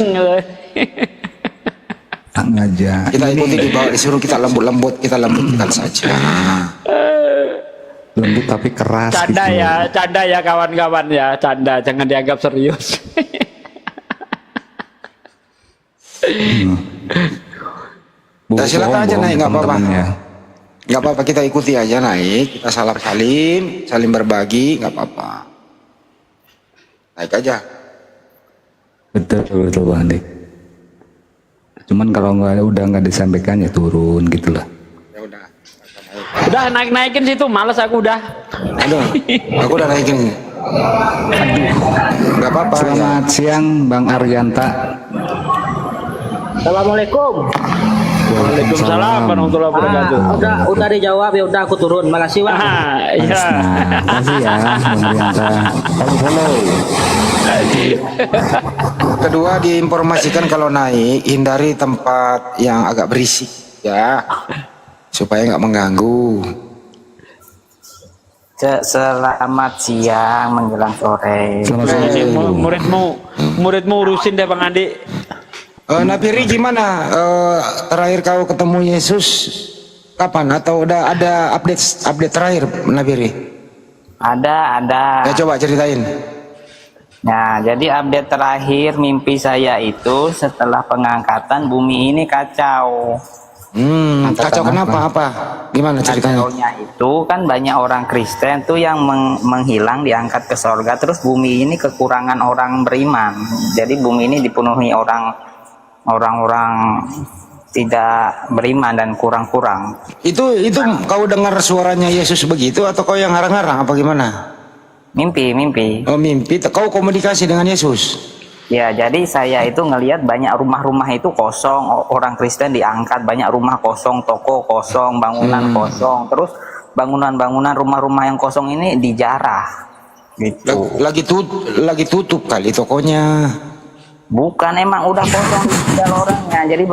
Ngajak. Kita ikuti di bawah, disuruh kita lembut-lembut, kita lembutkan saja. Lembut tapi keras. Canda ya kawan-kawan ya, canda, jangan dianggap serius. Silakan aja naik, nggak apa-apa. Nggak apa-apa, kita ikuti aja naik, kita salim berbagi, nggak apa-apa. Naik aja. Betul Bang Andi. Cuman kalau udah nggak disampaikan ya turun gitulah. Udah naikin situ, males aku udah. Aduh, aku udah naikin. Nggak apa-apa. Selamat siang Bang Aryanta. Assalamualaikum. Waalaikumsalam warahmatullahi wabarakatuh. Udah dijawab ya, udah aku turun. Makasih Bang. Iya. Makasih ya Bang Aryanta. Follow. Kedua, diinformasikan kalau naik hindari tempat yang agak berisik ya, supaya nggak mengganggu. Selamat siang menjelang sore. Muridmu urusin deh Bang Andi. Nabiri gimana? Terakhir kau ketemu Yesus kapan? Atau udah ada update terakhir Nabiri? Ada. Ya coba ceritain. Nah, jadi update terakhir mimpi saya itu setelah pengangkatan bumi ini kacau. Kacau kenapa? Apa? Gimana ceritanya? Kacaunya itu kan banyak orang Kristen tuh yang menghilang, diangkat ke sorga, terus bumi ini kekurangan orang beriman. Jadi bumi ini dipenuhi orang-orang tidak beriman dan kurang-kurang. Itu kau dengar suaranya Yesus begitu atau kau yang ngarang-ngarang apa gimana? Mimpi. Oh mimpi, kau komunikasi dengan Yesus? Ya, jadi saya itu ngelihat banyak rumah-rumah itu kosong, orang Kristen diangkat, banyak rumah kosong, toko kosong, bangunan kosong, terus bangunan-bangunan rumah-rumah yang kosong ini dijarah. Gitu. Lagi tutup kali tokonya. Bukan, emang udah kosong di orangnya. Jadi